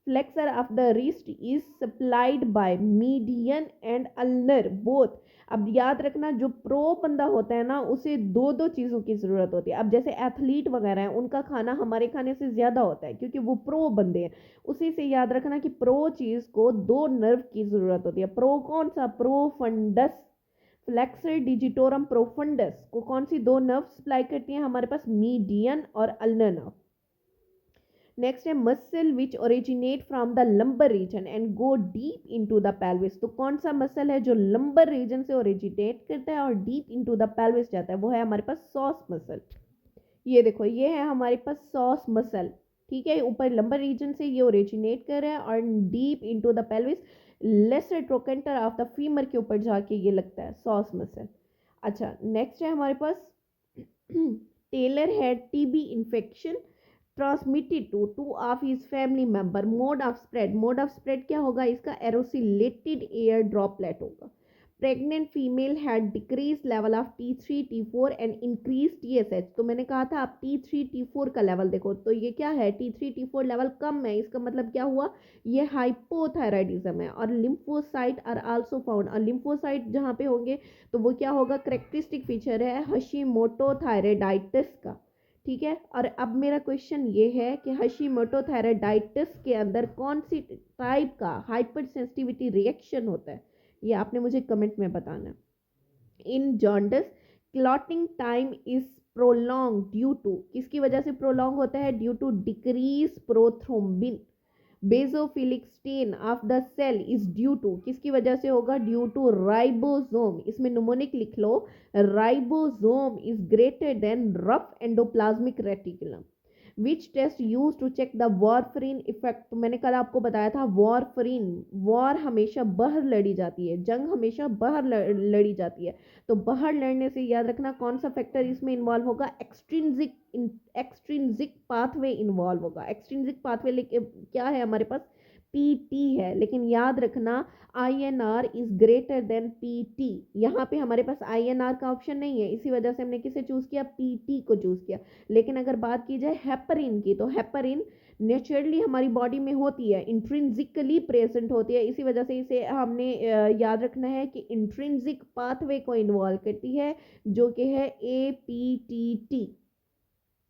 Flexor of the wrist is supplied bye median and ulnar both. अब याद रखना जो प्रो बंदा होता है ना उसे दो दो चीज़ों की ज़रूरत होती है। अब जैसे एथलीट वगैरह हैं उनका खाना हमारे खाने से ज़्यादा होता है क्योंकि वो प्रो बंदे हैं। उसी से याद रखना कि प्रो चीज़ को दो नर्व की ज़रूरत होती है। प्रो कौन सा, प्रोफंडस, फ्लेक्सर डिजिटोरम प्रोफंडस को कौन सी दो नर्व सप्लाई करती हैं हमारे पास, मीडियन और अल्नर नर्व। नेक्स्ट है muscle which originate from the lumbar region and go deep into the pelvis. तो कौन सा मसल है जो लंबर रीजन से ओरिजिनेट करता है और डीप इनटू द पेल्विस जाता है, वो है हमारे पास सॉस मसल। ये देखो ये है हमारे पास सॉस मसल, ठीक है, ऊपर लंबर रीजन से ये ओरिजिनेट कर रहा है और deep into the pelvis lesser trochanter of the femur के ऊपर जाके ये लगता है सॉस मसल। अच्छा नेक्स्ट है हमारे पास tailor had TB infection transmitted to two of his family member। mode of spread, mode of spread क्या होगा इसका, aerosolated air droplet होगा। pregnant female had decreased level of T3 T4 and increased TSH। तो मैंने कहा था आप T3 T4 का लेवल देखो, तो ये क्या है, T3 T4 लेवल कम है, इसका मतलब क्या हुआ, ये हाइपोथायराइडिज्म है। और लिम्फोसाइट आर आल्सो फाउंड, और लिम्फोसाइट जहाँ पे होंगे तो वो क्या होगा, करेक्टरिस्टिक फीचर है हशीमोटो थायराइडाइटिस का, ठीक है। और अब मेरा क्वेश्चन ये है कि हशीमोटो थायराइडाइटिस के अंदर कौन सी टाइप का हाइपर सेंसिटिविटी रिएक्शन होता है, ये आपने मुझे कमेंट में बताना। In jaundice clotting time is prolong due to, किसकी वजह से प्रोलॉन्ग होता है, due to decrease prothrombin. Basophilic stain of the cell is due to, किसकी वजह से होगा, ड्यू टू राइबोसोम। इसमें न्यूमोनिक लिख लो, ribosome is greater than rough endoplasmic reticulum. Which test use to check the warfarin effect. तो मैंने कल आपको बताया था वॉरफरीन, वॉर हमेशा बाहर लड़ी जाती है, जंग हमेशा बाहर लड़ी जाती है, तो बाहर लड़ने से याद रखना कौन सा फैक्टर इसमें इन्वॉल्व होगा, एक्सट्रिंसिक पाथवे इन्वॉल्व होगा। एक्सट्रिंसिक पाथवे क्या है हमारे पास, PT है, लेकिन याद रखना INR is greater then PT। यहाँ पे हमारे पास INR का ऑप्शन नहीं है, इसी वजह से हमने किसे चूज किया, PT को चूज किया। लेकिन अगर बात की जाए हेपरिन की, तो हेपरिन नेचुरली हमारी बॉडी में होती है, इंट्रिंसिकली प्रेजेंट होती है, इसी वजह से इसे हमने याद रखना है कि इंट्रिंसिक पाथवे को इन्वॉल्व करती है जो कि है APTT।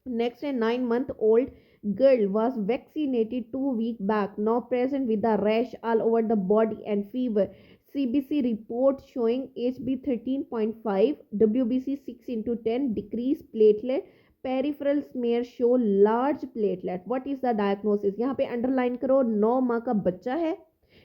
नेक्स्ट है 9 month old girl was vaccinated 2 weeks back, now present with the rash all over the body and fever। CBC report showing HB 13.5, WBC 6/10, decreased platelet, peripheral smear show large platelet। what is the diagnosis, यहाँ पे underline करो, 9 माह का बच्चा है,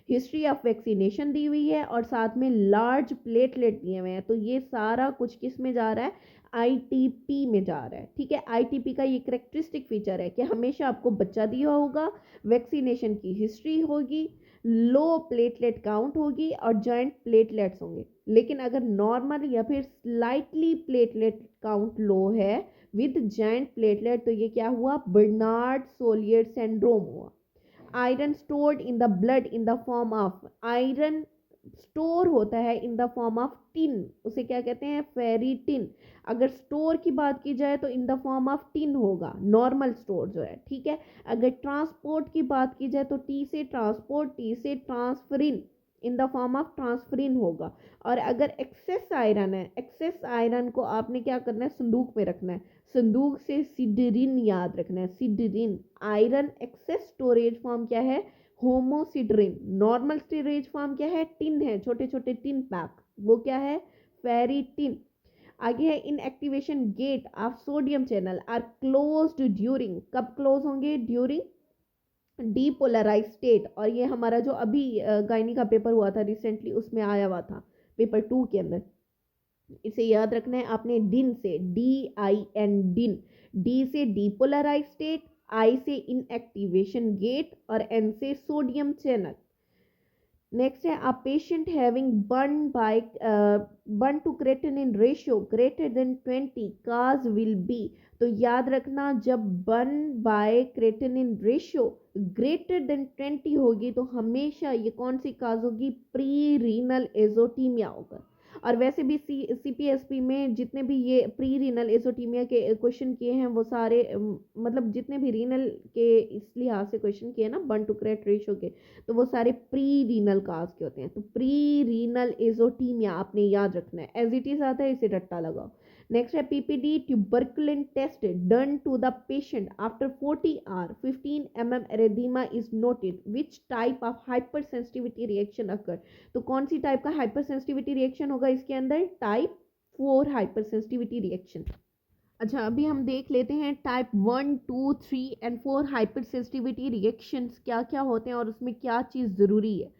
history of vaccination दी हुई है और साथ में लार्ज प्लेटलेट दिए हुए हैं, तो ये सारा कुछ किस में जा रहा है, ITP में जा रहा है, ठीक है। ITP का ये करेक्टरिस्टिक फीचर है कि हमेशा आपको बच्चा दिया होगा, वैक्सीनेशन की हिस्ट्री होगी, लो प्लेटलेट काउंट होगी और जॉइंट प्लेटलेट्स होंगे। लेकिन अगर नॉर्मल या फिर स्लाइटली प्लेटलेट काउंट लो है विद जॉइंट प्लेटलेट, तो ये क्या हुआ, बर्नार्ड सोलियर सिंड्रोम हुआ। Iron stored in the blood in the form of, iron store होता है in the form of tin, उसे क्या कहते हैं, फेरिटिन। अगर स्टोर की बात की जाए तो in the form of tin होगा, नॉर्मल स्टोर जो है, ठीक है। अगर ट्रांसपोर्ट की बात की जाए तो टी से ट्रांसपोर्ट, टी से transferrin, in the form of transferrin होगा। और अगर एक्सेस आयरन है, एक्सेस आयरन को आपने क्या करना है, संदूक में रखना है, संदूक से सिडरिन याद रखना है, सिडरिन। आयरन एक्सेस स्टोरेज फॉर्म क्या है, होमोसिडरिन। नॉर्मल स्टोरेज फॉर्म क्या है, टिन है, छोटे छोटे टिन पैक, वो क्या है, फेरिटिन। आगे है in activation gate of sodium channel are closed during, कब क्लोज होंगे, ड्यूरिंग डीपोलराइज स्टेट। और ये हमारा जो अभी गायनी का पेपर हुआ था रिसेंटली, उसमें आया हुआ था पेपर 2 के अंदर। इसे याद रखना है आपने, डिन से, DIN, डिन। डी से डीपोलराइज स्टेट, आई से इनएक्टिवेशन गेट, और एन से सोडियम चैनल। नेक्स्ट है a patient having BUN to creatinine ratio greater than 20 cause will be. तो याद रखना, जब BUN by creatinine ratio greater than 20 होगी तो हमेशा ये कौन सी काज होगी, प्री रीनल एजोटीमिया होगा। और वैसे भी CPSP में जितने भी ये प्री रीनल एजोटीमिया के क्वेश्चन किए हैं वो सारे मतलब जितने भी रीनल के इस लिहाज से क्वेश्चन किए ना, बर्न टू क्रेट रेशियो के, तो वो सारे प्री रीनल काज के होते हैं। तो प्री रीनल एजोटीमिया आपने याद रखना है, एज इट इज आता है, इसे रट्टा लगाओ। नेक्स्ट है PPD tuberculin test done to the patient after 40 hour 15 mm erythema is noted, which type of hypersensitivity reaction occur. तो कौन सी टाइप का हाइपर सेंसिटिविटी रिएक्शन होगा इसके अंदर, टाइप 4 हाइपर सेंसिटिविटी रिएक्शन। अच्छा, अभी हम देख लेते हैं type 1, 2, 3 and 4 hyper sensitivity reactions क्या क्या होते हैं और उसमें क्या चीज़ ज़रूरी है।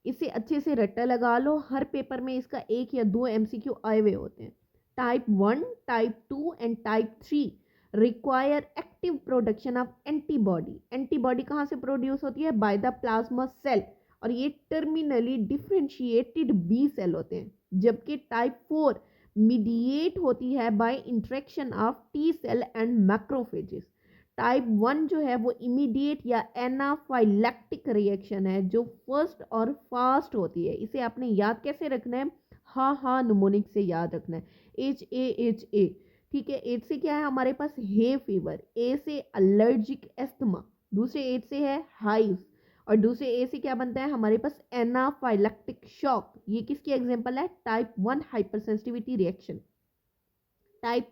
इसे अच्छे से रट्टा लगा लो, हर पेपर में इसका 1 या 2 MCQ आए हुए होते हैं। Type 1, type 2 and type 3 require active production of antibody. Antibody कहाँ से प्रोड्यूस होती है, बाय द प्लाज्मा सेल, और ये टर्मिनली डिफ्रेंशिएटेड बी सेल होते हैं। जबकि टाइप 4 मीडिएट होती है by interaction of T cell and macrophages. Type 1 जो है वो इमीडिएट या एनाफाइलैक्टिक रिएक्शन है, जो फर्स्ट और फास्ट होती है। इसे आपने याद कैसे रखना है, हा निमोनिक से याद रखना है, HAHA, ठीक है। एच से क्या है हमारे पास, हे फीवर। ए से एलर्जिक एस्थमा, दूसरे एच से है हाइव, और दूसरे ए से क्या बनता है हमारे पास, एनाफाइलैक्टिक शॉक। ये किसकी एग्जांपल है, टाइप 1 हाइपरसेंसिटिविटी रिएक्शन। टाइप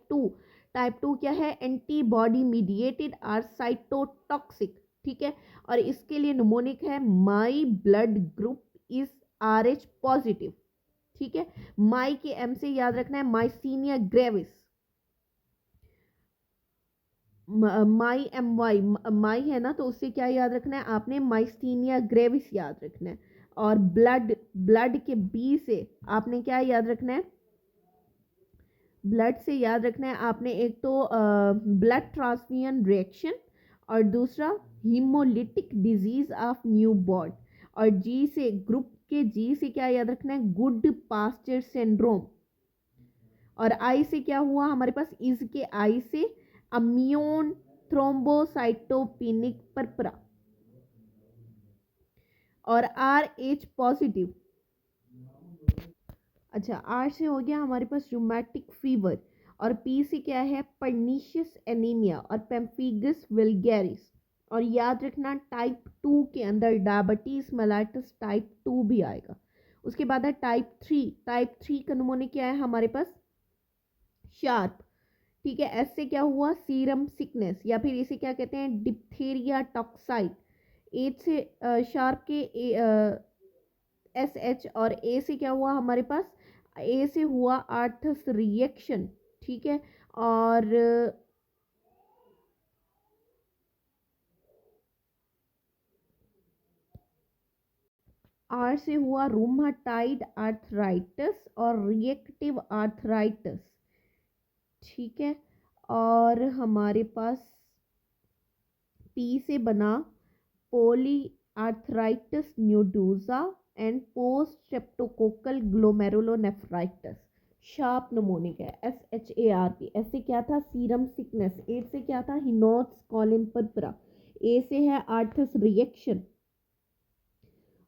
2 क्या है, एंटीबॉडी मीडिएटेड आर साइटोटॉक्सिक, ठीक है। और इसके लिए निमोनिक है, my blood group is RH positive, ठीक है। माई के M से याद रखना है, माइसीनिया ग्रेविस। माई है ना, तो उससे क्या याद रखना है आपने, माइस्थीनिया ग्रेविस याद रखना है। और ब्लड के B से आपने क्या याद रखना है, ब्लड से याद रखना है आपने, एक तो ब्लड ट्रांसफ्यूजन रिएक्शन, और दूसरा haemolytic disease of new born. और जी से, ग्रुप के जी से क्या याद रखना है, गुड पास्चर सिंड्रोम। और आई से क्या हुआ हमारे पास, इज के आई से अम्यून थ्रोम्बोसाइटोपेनिक परपरा। और RH पॉजिटिव, अच्छा आर से हो गया हमारे पास रूमेटिक फीवर। और पी से क्या है, पर्नीशियस एनीमिया और पेम्फिगस वल्गैरिस। और याद रखना टाइप 2 के अंदर डायबिटीज मेलाइटस टाइप 2 भी आएगा। उसके बाद है टाइप 3 का निमोनिक क्या है हमारे पास, शार्प, ठीक है। एस से क्या हुआ, सीरम सिकनेस, या फिर इसे क्या कहते हैं, डिप्थीरिया टॉक्साइड। एच से शार्प के SH। और ए से क्या हुआ हमारे पास, ए से हुआ आर्थस रिएक्शन, ठीक है। और आर से हुआ रूमाटाइड आर्थराइटिस और रिएक्टिव आर्थराइटिस, ठीक है। और हमारे पास पी से बना poly arthritis nodosa and post streptococcal glomerulonephritis. Sharp mnemonic है, SHARP। ऐसे क्या था, सीरम सिकनेस। एच से क्या था, हिनोट्स कॉलिन परपरा। ए से है आर्थस रिएक्शन,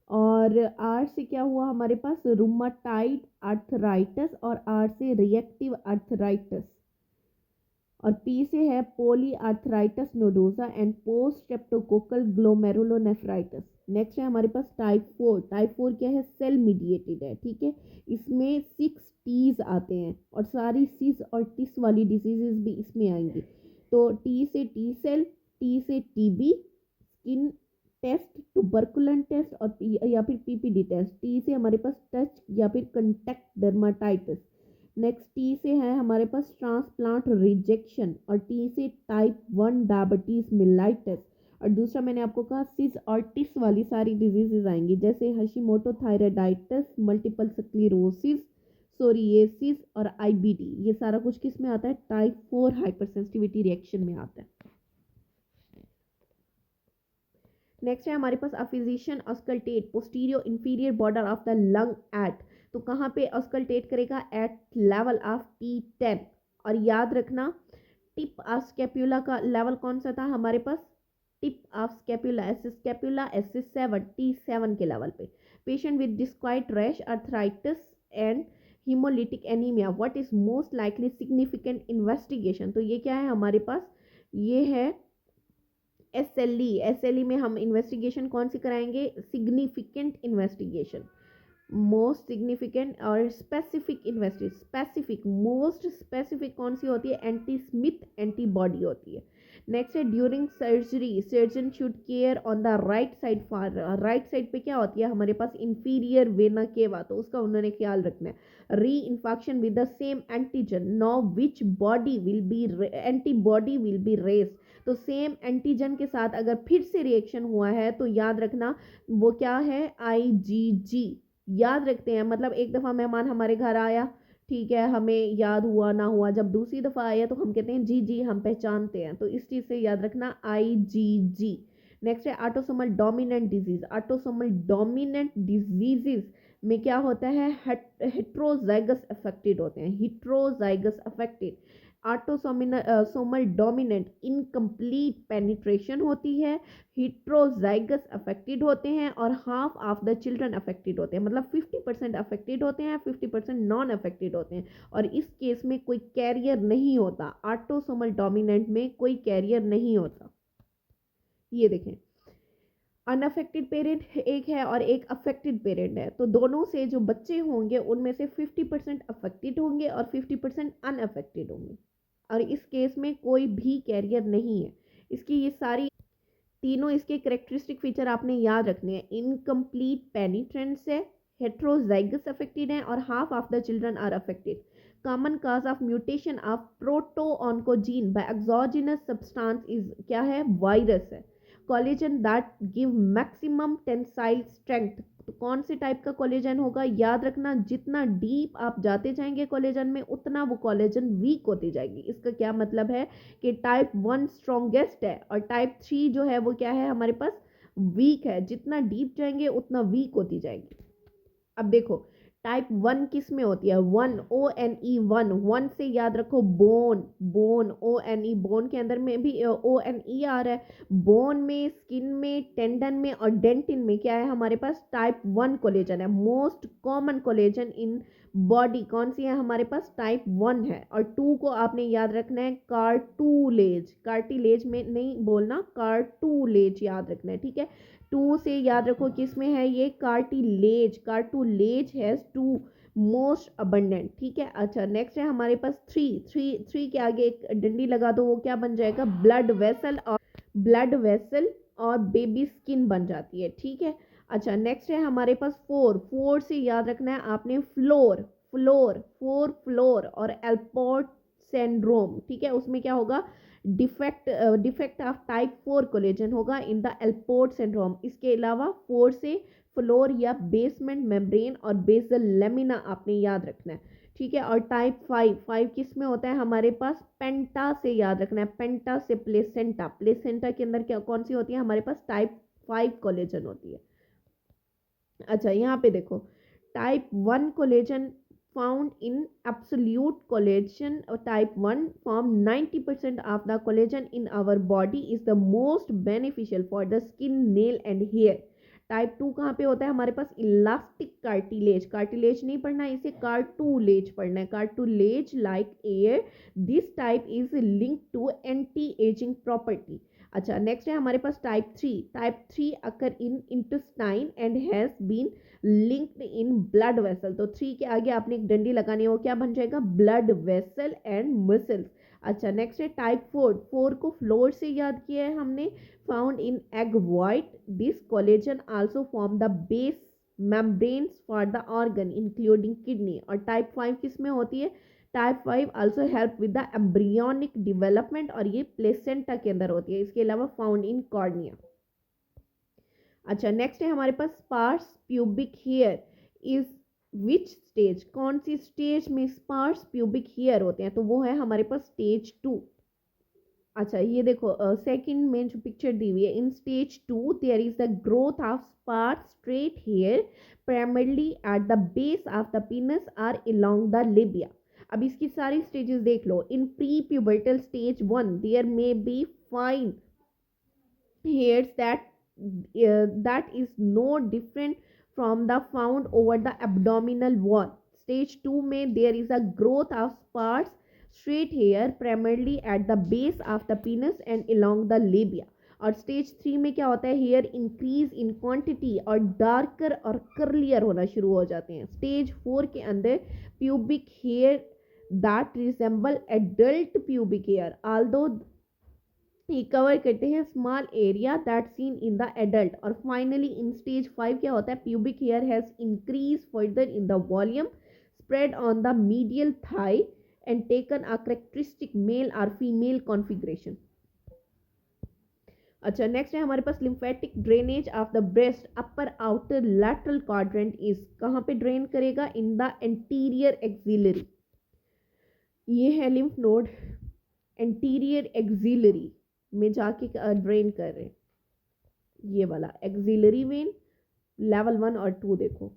और आर से क्या हुआ हमारे पास रूमाटाइड आर्थराइटिस, और आर से रिएक्टिव आर्थराइटिस, और पी से है poly arthritis nodosa and post streptococcal glomerulonephritis. Next है हमारे पास टाइप 4। टाइप 4 क्या है? सेल मीडिएटेड है, ठीक है। इसमें 6 टीज आते हैं और सारी सिस और टिस वाली डिजीजेस भी इसमें आएंगी। तो टी से टी सेल, टी से टीबी, स्किन टेस्ट, टुबरकुलन टेस्ट, और या फिर पीपीडी टेस्ट। टी से हमारे पास टच या फिर कंटेक्ट डर्माटाइटिस। नेक्स्ट टी से है हमारे पास ट्रांसप्लांट रिजेक्शन, और टी से टाइप 1 डायबिटीज मिलाइटिस। और दूसरा मैंने आपको कहा सिस और टिस वाली सारी डिजीजेज आएंगी, जैसे हशीमोटो थायराइडाइटिस, मल्टीपल स्क्लेरोसिस, सोरिएसिस और आईबीडी। ये सारा कुछ किस में आता है? टाइप 4 हाइपरसेंसिटिविटी रिएक्शन में आता है। नेक्स्ट है हमारे पास a physician auscultate posterior inferior border of the lung at. तो कहाँ पे ऑस्कल्टेट करेगा? At level of T10। और याद रखना टिप ऑफ स्कैपुला का लेवल कौन सा था हमारे पास? Tip of scapula SS7 T7 के लेवल पे। Patient with disquiet rash, arthritis and haemolytic anaemia, what is most likely significant investigation? तो ये क्या है हमारे पास? ये है SLE में हम इन्वेस्टिगेशन कौन सी कराएंगे? सिग्निफिकेंट इन्वेस्टिगेशन, मोस्ट सिग्निफिकेंट और specific investigation. Specific, most specific कौन सी होती है? एंटी स्मिथ एंटीबॉडी होती है। नेक्स्ट है during surgery surgeon should care on the right side. For right side पे क्या होती है हमारे पास? इंफीरियर वेना केवा, तो उसका उन्होंने ख्याल रखना है। री infection with the same antigen, now which body will be antibody will be raised. तो सेम एंटीजन के साथ अगर फिर से रिएक्शन हुआ है तो याद रखना वो क्या है? IgG। याद रखते हैं, मतलब एक दफ़ा मेहमान हमारे घर आया, ठीक है, हमें याद हुआ ना हुआ, जब दूसरी दफ़ा आया तो हम कहते हैं जी जी हम पहचानते हैं। तो इस चीज़ से याद रखना IgG। नेक्स्ट है autosomal dominant disease. Autosomal dominant diseases में क्या होता है? हेट्रोजाइगस अफेक्टेड होते हैं, heterozygous affected. Autosomal dominant incomplete penetration होती है, हेट्रोजाइगस अफेक्टेड होते हैं, और half of the children affected होते हैं, मतलब 50% अफेक्टेड होते हैं, 50% नॉन अफेक्टेड होते हैं। और इस केस में कोई कैरियर नहीं होता, ऑटोसोमल डोमिनेंट में कोई कैरियर नहीं होता। ये देखें, अनअफेक्टेड पेरेंट एक है और एक अफेक्टेड पेरेंट है, तो दोनों से जो बच्चे होंगे उनमें से 50% अफेक्टेड होंगे और 50% अनअफेक्टेड होंगे, और इस केस में कोई भी कैरियर नहीं है। इसकी ये सारी तीनों इसके करेक्टरिस्टिक फीचर आपने याद रखने हैं। इनकम्प्लीट पेनिट्रेंस है, हेट्रोजाइगस अफेक्टेड है, और half of the children are affected. Common cause of mutation of protooncogene by exogenous substance is क्या है? वायरस है। Collagen that give maximum tensile strength, तो कौन से टाइप का कोलेजन होगा? याद रखना जितना डीप आप जाते जाएंगे कोलेजन में उतना वो कोलेजन वीक होती जाएगी। इसका क्या मतलब है कि टाइप 1 स्ट्रॉन्गेस्ट है और टाइप 3 जो है वो क्या है हमारे पास? वीक है। जितना डीप जाएंगे उतना वीक होती जाएगी। अब देखो टाइप 1 किस में होती है? 1 ONE 1 से याद रखो बोन, ONE बोन के अंदर में भी ONE आ रहा है। बोन में, स्किन में, टेंडन में और डेंटिन में क्या है हमारे पास? टाइप 1 कोलेजन है। Most common collagen in body कौन सी है हमारे पास? टाइप 1 है। और 2 को आपने याद रखना है कार्टूलेज, कार्टिलेज में नहीं बोलना, कार्टूलेज याद रखना है, ठीक है। 2 से याद रखो किस में है ये? कार्टिलेज, कार्टुलेज हैज 2 मोस्ट अबंडेंट, ठीक है। अच्छा नेक्स्ट है हमारे पास 3 के आगे एक डंडी लगा दो, वो क्या बन जाएगा? ब्लड वेसल और बेबी स्किन बन जाती है, ठीक है। अच्छा नेक्स्ट है हमारे पास 4 से याद रखना है आपने फ्लोर और एल्पोर्ट सिंड्रोम, ठीक है। उसमें क्या होगा? डिफेक्ट ऑफ टाइप 4 कोलेजन होगा इन द एल्पोर्ट सिंड्रोम। इसके अलावा 4 से फ्लोर या बेसमेंट मेम्ब्रेन और बेसल लेमिना आपने याद रखना है, ठीक है। और टाइप 5 किस में होता है हमारे पास? पेंटा से याद रखना है, पेंटा से प्लेसेंटा के अंदर क्या कौन सी होती है हमारे पास? टाइप 5 कोलेजन होती है। अच्छा यहाँ पे देखो type 1 collagen found in absolute collagen. Type 1 form 90% of the collagen in our body, is the most beneficial for the skin, nail and hair. Type 2 कहाँ पे होता है हमारे पास, इलास्टिक कार्टिलेज, कार्टिलेज नहीं पढ़ना है इसे, कार्टुलेज पढ़ना है, cartilage like air, this type is link to anti aging property. अच्छा नेक्स्ट है हमारे पास type 3, type 3 occur in intestine and has been linked in blood vessel. तो 3 के आगे आपने एक डंडी लगानी है, वो क्या बन जाएगा, ब्लड वेसल एंड मसल्स। अच्छा नेक्स्ट है टाइप 4, 4 को फ्लोर से याद किया है हमने, found in egg white, this collagen also form the base membranes for the organ including kidney। और टाइप 5 किस में होती है, type 5 also help with the embryonic development, और ये प्लेसेंटा के अंदर होती है, इसके अलावा फाउंड इन कॉर्निया। अच्छा नेक्स्ट है हमारे पास sparse pubic here is which stage, कौन सी स्टेज में स्पार्स प्यूबिक हेयर होते हैं, तो वो है हमारे पास स्टेज 2। अच्छा ये देखो सेकंड में जो पिक्चर दी हुई है, in stage 2 there is the growth of sparse straight hair primarily at the base of the penis और अलोंग द लेबिया। अब इसकी सारी स्टेजेस देख लो, in prepubertal stage 1 there may be fine hairs that is no different from the found over the abdominal wall। Stage 2 में there is a growth of sparse straight hair primarily at the base of the penis and along the labia। और stage 3 में क्या होता है, hair increase in quantity और darker और कर्लियर होना शुरू हो जाते हैं। स्टेज 4 के अंदर pubic hair that resemble adult pubic hair although ही कवर करते हैं small area that seen in the adult. और फाइनली इन स्टेज 5 क्या होता है, pubic hair has increase further in the volume spread on the medial thigh and taken a characteristic male और female configuration. अच्छा next है हमारे पास lymphatic drainage of the breast upper outer lateral quadrant is, कहाँ पे drain करेगा, in the anterior axillary. ये है लिम्फ नोड एंटीरियर एक्सिलरी में जाके ड्रेन कर रहे हैं, ये वाला एक्सिलरी वेन लेवल 1 और 2 देखो।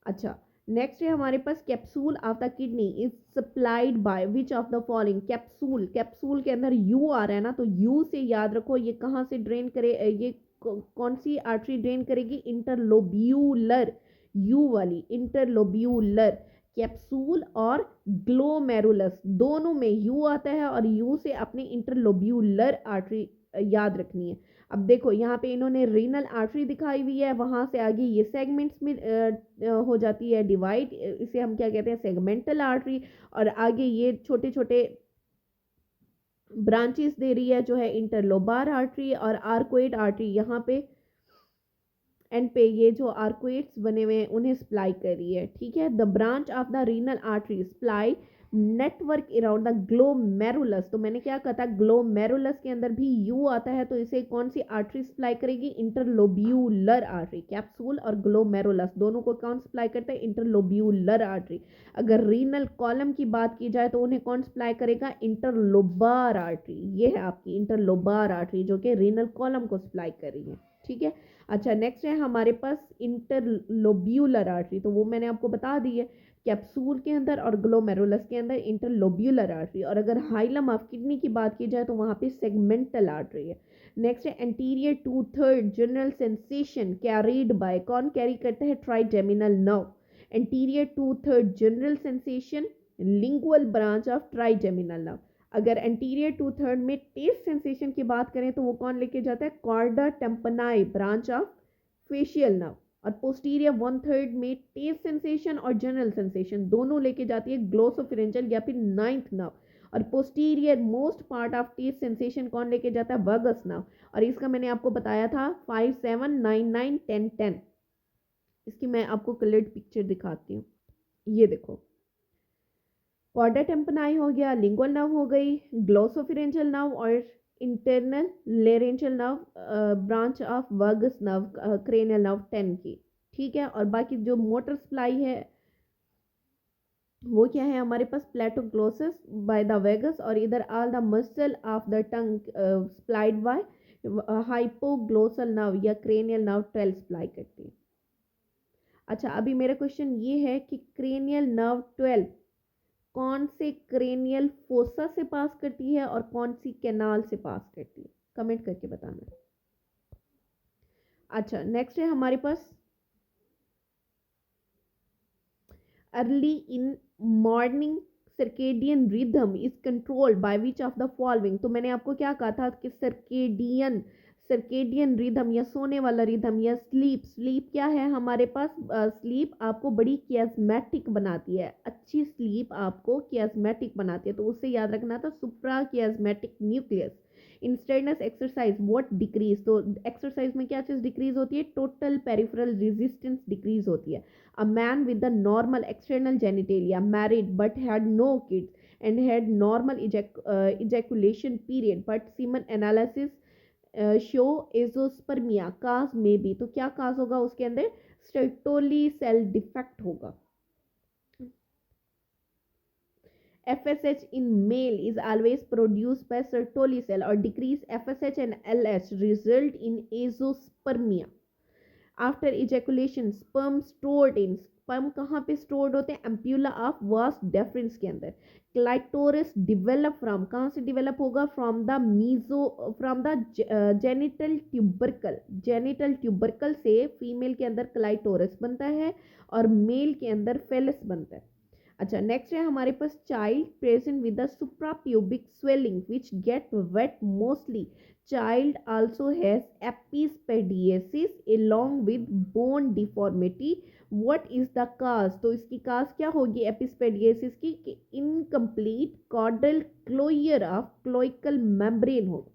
अच्छा नेक्स्ट है हमारे पास capsule of the kidney is supplied by which of the following. Capsule, capsule के अंदर यू आ रहा है ना, तो यू से याद रखो ये कहाँ से ड्रेन करे, ये कौन सी आर्टरी ड्रेन करेगी, इंटरलोब्यूलर, यू वाली इंटरलोब्यूलर। कैप्सूल और ग्लोमेरुलस दोनों में यू आता है, और यू से अपने इंटरलोब्यूलर आर्टरी याद रखनी है। अब देखो यहाँ पे इन्होंने रीनल आर्टरी दिखाई हुई है, वहां से आगे ये सेगमेंट्स में हो जाती है डिवाइड, इसे हम क्या कहते हैं, सेगमेंटल आर्टरी। और आगे ये छोटे छोटे ब्रांचेस दे रही है जो है इंटरलोबार आर्टरी और आर्कोइड आर्टरी, यहाँ पे एंड पे ये जो आर्कोइड्स बने हुए हैं उन्हें सप्लाई कर रही है। ठीक है, the branch of the renal artery supply network around the glomerulus. तो मैंने क्या कहा था, ग्लोमेरुलस के अंदर भी यू आता है, तो इसे कौन सी आर्टरी सप्लाई करेगी, इंटरलोब्यूलर आर्टरी। कैप्सूल और ग्लोमेरुलस दोनों को कौन सप्लाई करता है, इंटरलोब्यूलर आर्टरी। अगर रीनल कॉलम की बात की जाए तो उन्हें कौन सप्लाई करेगा, इंटरलोबार आर्टरी। ये है आपकी इंटरलोबार आर्टरी जो कि रीनल कॉलम को सप्लाई कर रही है। ठीक है, अच्छा नेक्स्ट है हमारे पास इंटरलोब्यूलर आर्टरी, तो वो मैंने आपको बता दी है, कैप्सूल के अंदर और ग्लोमेरुलस के अंदर इंटरलोब्यूलर आर्टरी। और अगर हाइलम ऑफ किडनी की बात की जाए तो वहाँ पे सेगमेंटल आर्टरी है। नेक्स्ट है anterior 2/3 general sensation carried bye, कौन कैरी करता है, trigeminal nerve. Anterior 2/3 general sensation lingual branch of trigeminal nerve. अगर एंटीरियर 2/3 में टेस्ट सेंसेशन की बात करें तो वो कौन लेके जाता है, chorda tympani branch of facial nerve. और पोस्टीरियर 1/3 में टेस्ट सेंसेशन और जनरल सेंसेशन दोनों लेके जाती है ग्लोसोफिरेंजियल या फिर 9th नर्व। और posterior most part of taste sensation कौन लेके जाता है, वगस नर्व। और इसका मैंने आपको बताया था 5, 7, 9, 9, 10, 10। इसकी मैं आपको कलर्ड पिक्चर दिखाती हूँ, ये देखो, कॉर्डा टेम्पनाई हो गया, लिंगुअल नर्व हो गई, ग्लोसोफिरेंजियल नर्व और internal laryngeal nerve branch of vagus nerve cranial nerve 10 की। ठीक है, और बाकी जो मोटर सप्लाई है वो क्या है हमारे पास, प्लेटोग्लोसिस बाय द वेगस, और इधर all the muscle of the tongue supplied by hypoglossal nerve या क्रेनियल नर्व 12 सप्लाई करती है। अच्छा, अभी मेरा क्वेश्चन ये है कि क्रेनियल नर्व 12 कौन से क्रेनियल फोसा से पास करती है और कौन सी कैनाल से पास करती है, कमेंट करके बताना। अच्छा, नेक्स्ट है हमारे पास early in morning circadian rhythm is controlled by which of the following. तो मैंने आपको क्या कहा था कि सर्केडियन सर्केडियन रिदम या सोने वाला रिदम या स्लीप, स्लीप क्या है हमारे पास, स्लीप आपको बड़ी कियास्मेटिक बनाती है, अच्छी स्लीप आपको कियास्मेटिक बनाती है, तो उससे याद रखना था suprachiasmatic nucleus. In strenuous exercise what decrease, तो एक्सरसाइज में क्या चीज डिक्रीज होती है, टोटल पेरिफेरल रेजिस्टेंस डिक्रीज होती है। A man with the normal external genitalia, married but had no kids and had normal ejaculation period, but semen analysis show azoospermia, cause may be, तो क्या cause होगा उसके अंदर, Sertoli cell defect होगा। FSH in male is always produced by Sertoli cell or decrease FSH and LH result in azoospermia। After ejaculation sperm stored in, sperm कहाँ पे stored होते हैं, एम्प्यूला ऑफ वास डेफरेंस के अंदर। Clitoris develop from, कहाँ से develop होगा, from the meso, from the genital tubercle, genital tubercle से फीमेल के अंदर क्लाइटोरिस बनता है और मेल के अंदर फेलस बनता है। अच्छा, नेक्स्ट है हमारे पास child present with the suprapubic swelling which get wet mostly, child also has epispadiasis along with bone deformity, what is the cause, तो इसकी cause क्या होगी epispadiasis की, कि incomplete caudal closure of cloacal membrane होगा।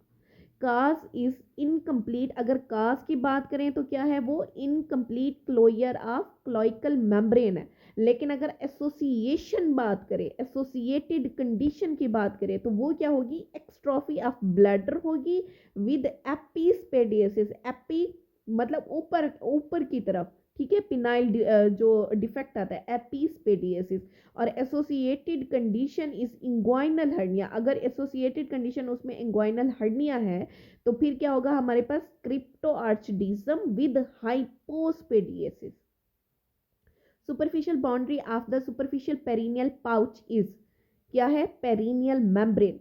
काज इज इनकम्प्लीट, अगर काज की बात करें तो क्या है वो, incomplete closure of cloacal membrane है। लेकिन अगर एसोसिएशन बात करें, एसोसिएटेड कंडीशन की बात करें तो वो क्या होगी, एक्सट्रॉफी ऑफ ब्लैडर होगी विद एपीस्पेडियसिस, एपी मतलब ऊपर ऊपर की तरफ, ठीक है, पिनाइल जो डिफेक्ट आता है एपीस्पेडियसिस, और associated condition is inguinal hernia, अगर एसोसिएटेड कंडीशन उसमें इंग्वाइनल हर्निया है तो फिर क्या होगा हमारे पास, cryptorchidism with hypospadias. Superficial boundary of the superficial perineal pouch is, क्या है, पेरिनियल मेम्ब्रेन,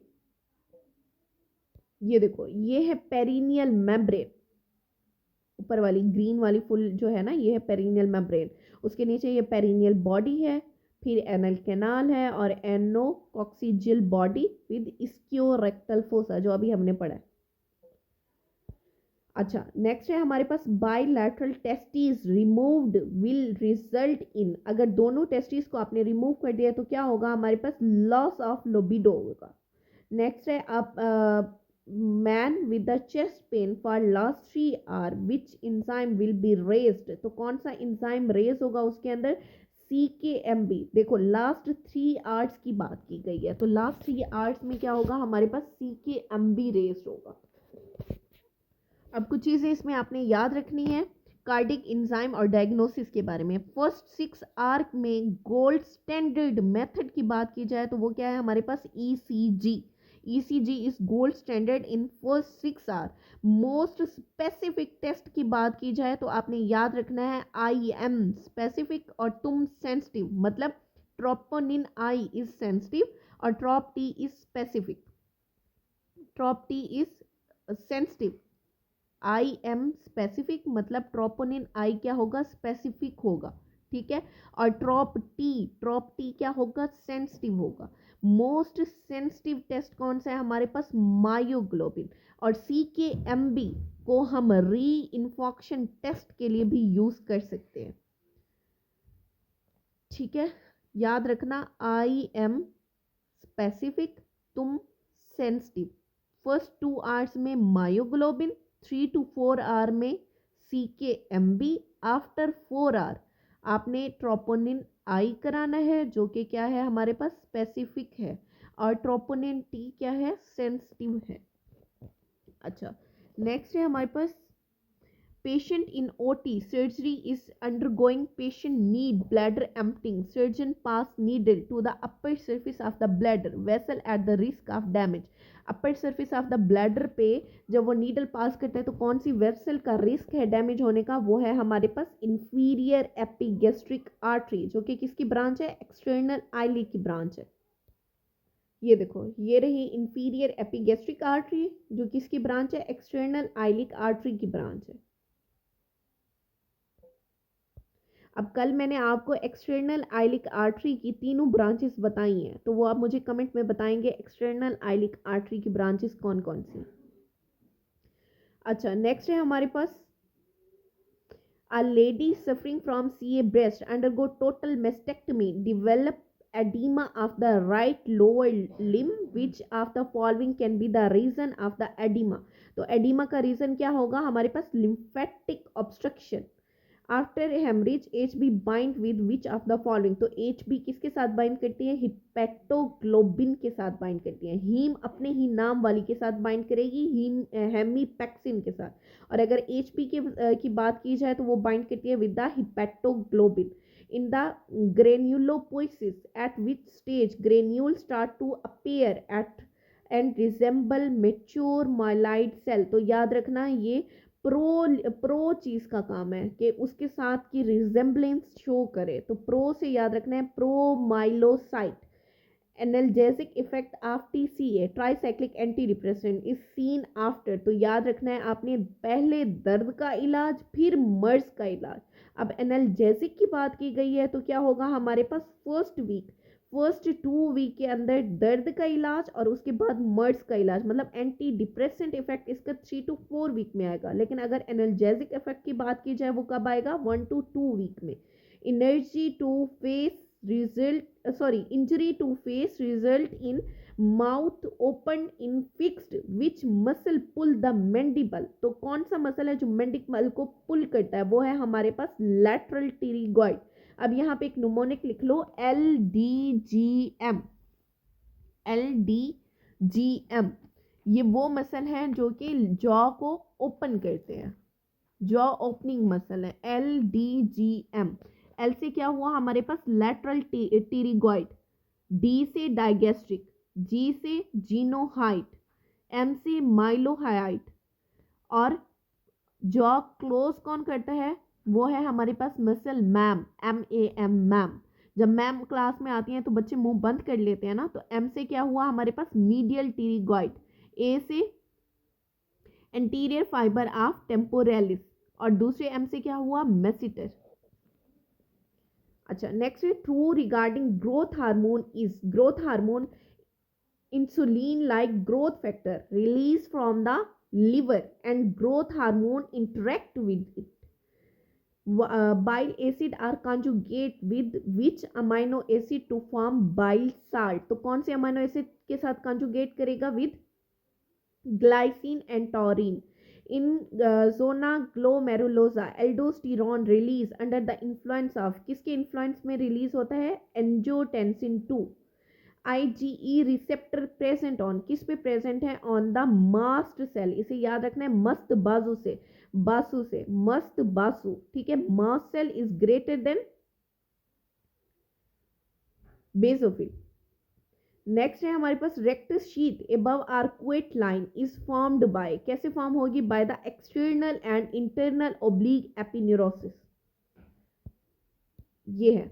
ये देखो ये है पेरिनियल मेम्ब्रेन, ऊपर वाली ग्रीन वाली फुल जो है ना ये है पेरिनियल मेम्ब्रेन, उसके नीचे ये पेरिनियल बॉडी है, फिर एनल कैनाल है और anococcygeal body with ischiorectal fossa जो अभी हमने पढ़ा है। अच्छा, नेक्स्ट है हमारे पास bilateral testis removed will result in, अगर दोनों टेस्टिस को आपने रिमूव कर दिया तो क्या होगा हमारे पास, लॉस ऑफ लोबिडो होगा। नेक्स्ट है आप man with the chest pain for last 3 hour which enzyme will be raised, तो कौन सा इंजाइम रेज होगा उसके अंदर, CKMB। देखो लास्ट 3 आवर्स की बात की गई है तो लास्ट 3 आवर्स में क्या होगा हमारे पास, CKMB रेज होगा। अब कुछ चीज़ें इसमें आपने याद रखनी है कार्डिक इंजाइम और डायग्नोसिस के बारे में। फर्स्ट 6 आवर में गोल्ड स्टैंडर्ड मेथड की बात की जाए तो वो क्या है हमारे पास, ECG। ECG is gold standard in first 6 hour. Most specific test की बात की जाए तो आपने याद रखना है IM स्पेसिफिक और तुम सेंसिटिव, मतलब ट्रोपोनिन I इज सेंसिटिव और trop T is specific, trop T is sensitive, IM specific मतलब ट्रोपोनिन I क्या होगा, स्पेसिफिक होगा, ठीक है, और ट्रॉप टी क्या होगा, सेंसिटिव होगा। मोस्ट सेंसिटिव टेस्ट कौन सा है हमारे पास, मायोग्लोबिन, और CKMB को हम री इन्फॉक्शन टेस्ट के लिए भी यूज कर सकते हैं, ठीक है, याद रखना IM स्पेसिफिक, तुम सेंसिटिव। फर्स्ट 2 आवर्स में मायोग्लोबिन, 3 to 4 आवर में CKMB, आफ्टर 4 आवर आपने ट्रोपोनिन I कराना है जो कि क्या है हमारे पास, स्पेसिफिक है, और ट्रोपोनिन T क्या है, सेंसिटिव है। अच्छा, नेक्स्ट है हमारे पास Patient in OT surgery is undergoing. Patient need bladder emptying. Surgeon pass needle to the upper surface of the bladder vessel at the risk of damage. Upper surface of the bladder पे जब वो needle पास करते हैं तो कौन सी vessel का risk है damage होने का, वो है हमारे पास इंफीरियर एपिगेस्ट्रिक आर्टरी, जो कि किसकी ब्रांच है, एक्सटर्नल आईली की ब्रांच है। ये देखो, ये रही इंफीरियर एपिगेस्ट्रिक आर्टरी जो किसकी ब्रांच है, एक्सटर्नल आइलिक आर्टरी की ब्रांच है। अब कल मैंने आपको एक्सटर्नल आइलिक आर्टरी की तीनों ब्रांचेस बताई हैं, तो वो आप मुझे कमेंट में बताएंगे एक्सटर्नल आइलिक आर्टरी की ब्रांचेस कौन कौन सी। अच्छा, नेक्स्ट है हमारे पास a lady suffering from CA breast undergo total mastectomy develop edema of the right lower limb, which of the following can be the reason of the edema। तो edema का reason क्या होगा हमारे पास, lymphatic obstruction। After haemorrhage H B bind with which of the following. तो H B किसके साथ bind करती है, हिपैटोग्लोबिन के साथ बाइंड करती है। हीम अपने ही नाम वाली के साथ बाइंड करेगी, हीम हेमीपैक्सिन के साथ। और अगर एच पी की बात की जाए तो वो बाइंड करती है with the haptoglobin. In the granulopoiesis at which stage granule start to appear at and resemble mature myeloid cell. तो याद रखना ये प्रो चीज का काम है कि उसके साथ की रिजेंबलेंस शो करे। तो प्रो से याद रखना है promyelocyte. Analgesic effect of TCA tricyclic anti depressant is seen after. तो याद रखना है आपने पहले दर्द का इलाज फिर मर्ज का इलाज। अब एनाल्जेसिक की बात की गई है तो क्या होगा हमारे पास, फर्स्ट 2 वीक के अंदर दर्द का इलाज और उसके बाद मर्ज का इलाज, मतलब एंटी डिप्रेसेंट इफेक्ट इसका 3 to 4 वीक में आएगा। लेकिन अगर एनाल्जेसिक इफेक्ट की बात की जाए वो कब आएगा, 1 to 2 वीक में। Energy to face injury to face result in mouth open in fixed which muscle pull the mandible। तो कौन सा मसल है जो मैंडिबल को पुल करता है, वो है हमारे पास लैटरल टीरिगॉइड। अब यहाँ पे एक न्यूमोनिक लिख लो, LDGM। ये वो मसल हैं जो कि जॉ को ओपन करते हैं, जॉ ओपनिंग मसल है, LDGM। एल से क्या हुआ हमारे पास, लैटरल टीरिगॉइड। डी से डाइगेस्ट्रिक, जी से जीनोहाइट, एम से माइलोहाइट। और जॉ क्लोज कौन करता है, वो है हमारे पास मसल मैम, MAM मैम। जब मैम क्लास में आती हैं तो बच्चे मुंह बंद कर लेते हैं ना, तो एम से क्या हुआ हमारे पास, मीडियल टीरिगॉइड। ए से एंटीरियर फाइबर ऑफ टेम्पोरेलिस और दूसरे एम से क्या हुआ, मेसिटर। अच्छा, नेक्स्ट है true regarding growth hormone is, growth hormone insulin like growth factor released from the liver and growth hormone interact with it। bile acid are conjugate with which amino acid to form bile salt। तो कौन से amino acid के साथ conjugate करेगा, with glycine and taurine। in zona glomerulosa aldosterone release under the influence of, किसके influence में release होता है, angiotensin 2। IgE receptor present on, किस पे प्रेजेंट है, ऑन द मास्ट सेल। इसे याद रखना है मस्त बाजू से, मस्त बासु, ठीक है। Mast cell is greater than basophil. Next है हमारे पास rectus sheath above arcuate line is formed by, कैसे फॉर्म होगी, by the external and internal oblique aponeurosis. ये है।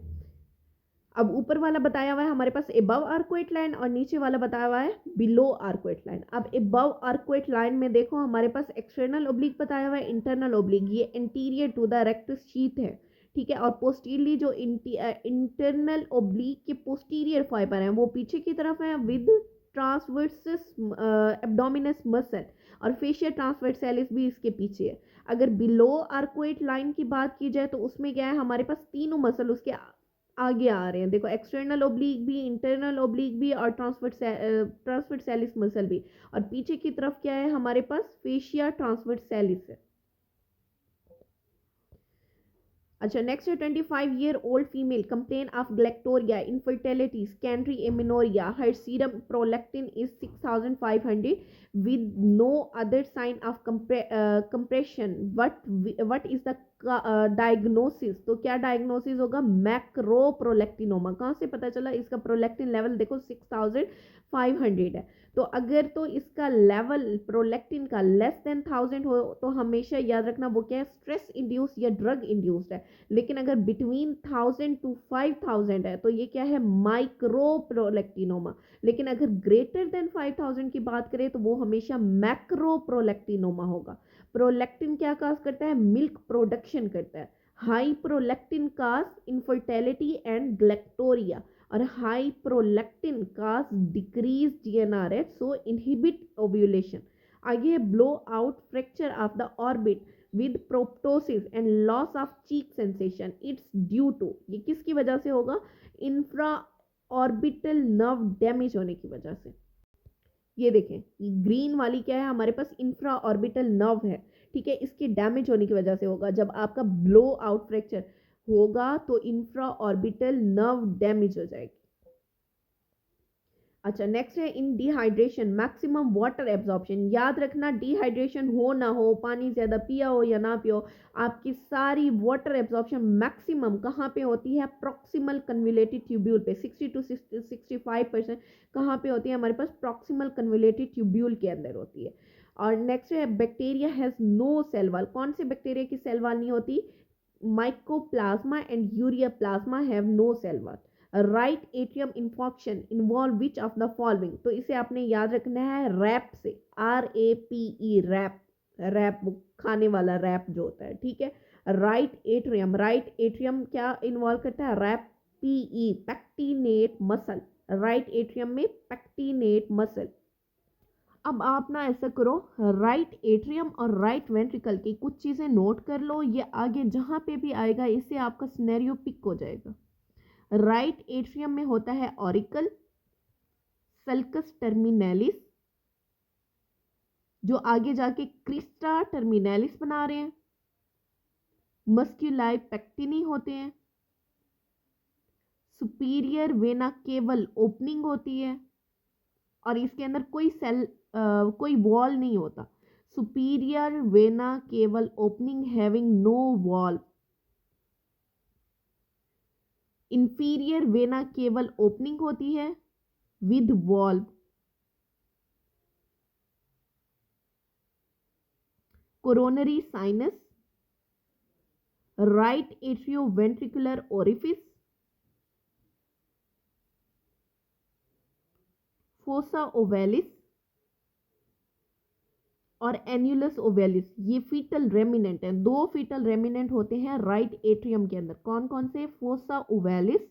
अब ऊपर वाला बताया हुआ है हमारे पास एबव आर्कुएट लाइन और नीचे वाला बताया हुआ है बिलो आर्कुएट लाइन। अब एबव आर्कुएट लाइन में देखो हमारे पास एक्सटर्नल ओब्लिक बताया हुआ है, इंटरनल ओब्लिक, ये interior to the rectus sheath है, ठीक है। और पोस्टीरियरली जो इंटरनल ओब्लिक के पोस्टीरियर फाइबर हैं वो पीछे की तरफ है विद ट्रांसवर्सस एब्डोमिनस मसल, और फेशियल ट्रांसवर्सैलिस भी इसके पीछे है। अगर बिलो आर्कुएट लाइन की बात की जाए तो उसमें क्या है हमारे पास, तीनों मसल उसके आगे आ रहे हैं, देखो एक्सटर्नल ओब्लिक भी, इंटरनल ओब्लिक भी और ट्रांसवर्सैलिस मसल भी। और पीछे की तरफ क्या है हमारे पास, फेशिया ट्रांसवर्सैलिस है। अच्छा नेक्स्ट है 25-year-old female complain of galactorrhoea infertility secondary amenorrhoea her serum prolactin is 6500 with no other sign of compression what is the diagnosis. तो क्या डायग्नोसिस होगा, मैक्रो प्रोलैक्टिनोमा। कहाँ से पता चला, इसका प्रोलैक्टिन लेवल देखो 6500 है। तो अगर तो इसका लेवल प्रोलैक्टिन का लेस देन 1000 हो तो हमेशा याद रखना वो क्या है, स्ट्रेस इंड्यूस या ड्रग इंड्यूस्ड है। लेकिन अगर बिटवीन 1000 to 5000 है तो ये क्या है, माइक्रो प्रोलैक्टिनोमा। लेकिन अगर ग्रेटर देन 5000 की बात करें तो वो हमेशा मैक्रो प्रोलैक्टिनोमा होगा। प्रोलैक्टिन क्या काज करता है, मिल्क प्रोडक्शन करता है। High prolactin cause infertility and galactorrhoea और high prolactin cause decrease GnRH so inhibit ovulation. आगे blow out fracture of the orbit with proptosis and loss of cheek sensation it's due to, ये किसकी वजह से होगा, infra orbital nerve damage होने की वजह से। ये देखें ग्रीन वाली क्या है, हमारे पास इंफ्रा ऑर्बिटल नर्व है, ठीक है, इसके डैमेज होने की वजह से होगा। जब आपका ब्लो आउट फ्रैक्चर होगा तो इंफ्रा ऑर्बिटल नर्व डैमेज हो जाएगी। अच्छा नेक्स्ट है इन डिहाइड्रेशन मैक्सिमम वाटर एब्जॉर्प्शन। याद रखना डिहाइड्रेशन हो ना हो, पानी ज़्यादा पिया हो या ना पियो, आपकी सारी वाटर एब्जॉर्प्शन मैक्सिमम कहाँ पे होती है, प्रॉक्सिमल कन्वोल्यूटेड ट्यूब्यूल पे। 60 to 65% कहाँ पे होती है, हमारे पास प्रॉक्सिमल कन्वोल्यूटेड ट्यूब्यूल के अंदर होती है। और नेक्स्ट है bacteria has no cell wall. कौन से बैक्टीरिया की सेल वॉल नहीं होती, mycoplasma and ureaplasma have no cell wall. Right atrium infarction involve which of the following. तो इसे आपने याद रखना है रैप से, RAPE रैप, रैप खाने वाला रैप जो होता है, ठीक है। राइट एट्रियम, राइट एट्रियम क्या इन्वॉल्व करता है, रैप PE pectinate muscle, right atrium में पैक्टिनेट मसल। अब आप ना ऐसा करो, राइट एट्रियम और राइट वेंट्रिकल की कुछ चीज़ें नोट कर लो, ये आगे जहाँ पे भी आएगा इससे आपका सिनेरियो पिक हो जाएगा। राइट एट्रियम में होता है ऑरिकल, सल्कस टर्मिनैलिस, जो आगे जाके क्रिस्टा टर्मिनैलिस बना रहे हैं, मस्क्यूलाई पेक्टिनी होते हैं, सुपीरियर वेना केवल ओपनिंग होती है और इसके अंदर कोई सेल कोई वॉल नहीं होता। Superior vena cava opening having no valve. Inferior vena cava opening होती है with valve. Coronary sinus, right atrioventricular orifice, fossa ovalis और एन्युलस ओवेलिस। ये फीटल रेमिनेंट है, दो फीटल रेमिनेंट होते हैं राइट एट्रियम के अंदर। कौन कौन से, फोसा ओवेलिस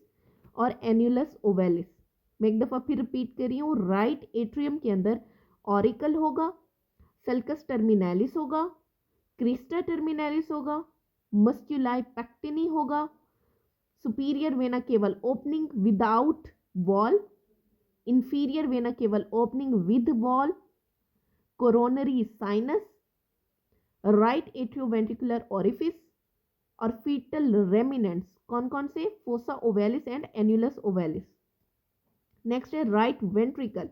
और एन्युलस ओवेलिस। मैं एक दफ़ा फिर रिपीट कर रही हूँ, राइट एट्रियम के अंदर ऑरिकल होगा, सल्कस टर्मिनैलिस होगा, क्रिस्टा टर्मिनैलिस होगा, मस्क्यूलाई पेक्टिनी होगा, superior vena cava opening without wall, inferior vena cava opening with wall, coronary sinus, right atrioventricular orifice और फीटल रेमिनेंट्स। कौन कौन से, fossa ovalis and annulus ovalis. Next है right ventricle.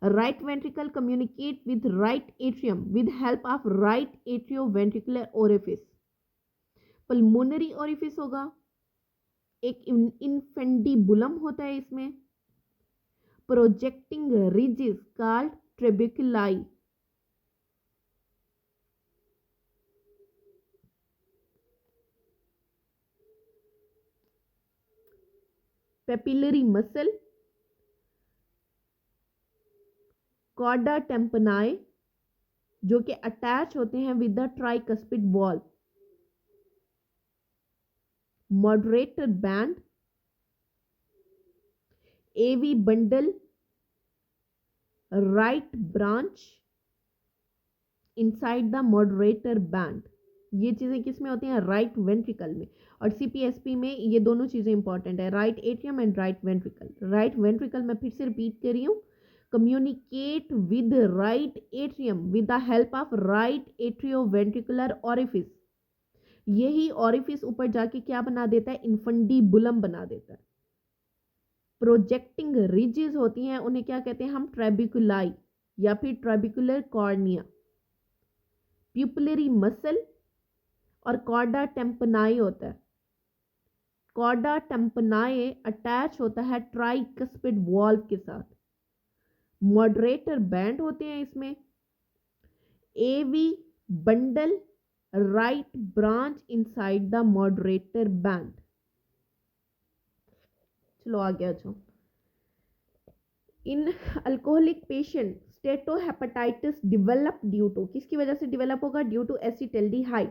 Right ventricle communicate with right atrium with help of right atrioventricular orifice. Pulmonary orifice होगा, एक infundibulum होता है इसमें, projecting ridges called trabeculae. Papillary muscle, chorda tympani जो कि attach होते हैं with the tricuspid valve, moderator band, AV bundle, right branch inside the moderator band. ये चीज़ें किस में होती हैं, राइट वेंट्रिकल में। और CPSP में ये दोनों चीज़ें इंपॉर्टेंट है, right atrium and right ventricle. Right ventricle मैं फिर से रिपीट कर रही हूँ, communicate with right atrium with the help of right atrioventricular orifice. यही ऑरिफिस ऊपर जाके क्या बना देता है, इन्फंडीबुलम बना देता है। प्रोजेक्टिंग रिजेस होती हैं, उन्हें क्या कहते हैं हम, ट्रेबिकुलाई या फिर ट्रेबिकुलर कॉर्निया। प्यूपिलरी मसल और कॉर्डा टेम्पनाई होता है। कॉर्डा टेम्पनाई अटैच होता है ट्राइकस्पिड वॉल्व के साथ। मॉडरेटर बैंड होते हैं इसमें। AV bundle, right branch inside the moderator band. चलो आगे आ जाओ। In alcoholic patient steatohepatitis develop due to, किसकी वजह से डेवलप होगा, due to acetaldehyde.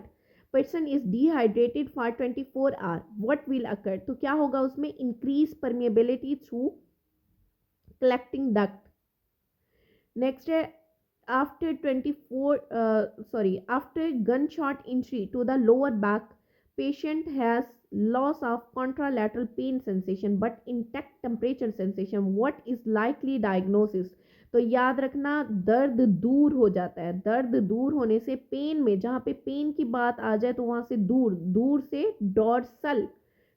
Person is dehydrated for 24 hour, what will occur, तो क्या होगा उसमें, increase permeability through collecting duct. Next है after 24 after gunshot injury to the lower back, patient has loss of contralateral pain sensation but intact temperature sensation, what is likely diagnosis। तो याद रखना दर्द दूर हो जाता है। दर्द दूर होने से पेन में, जहाँ पे पेन की बात आ जाए तो वहां से दूर, दूर से डॉर्सल,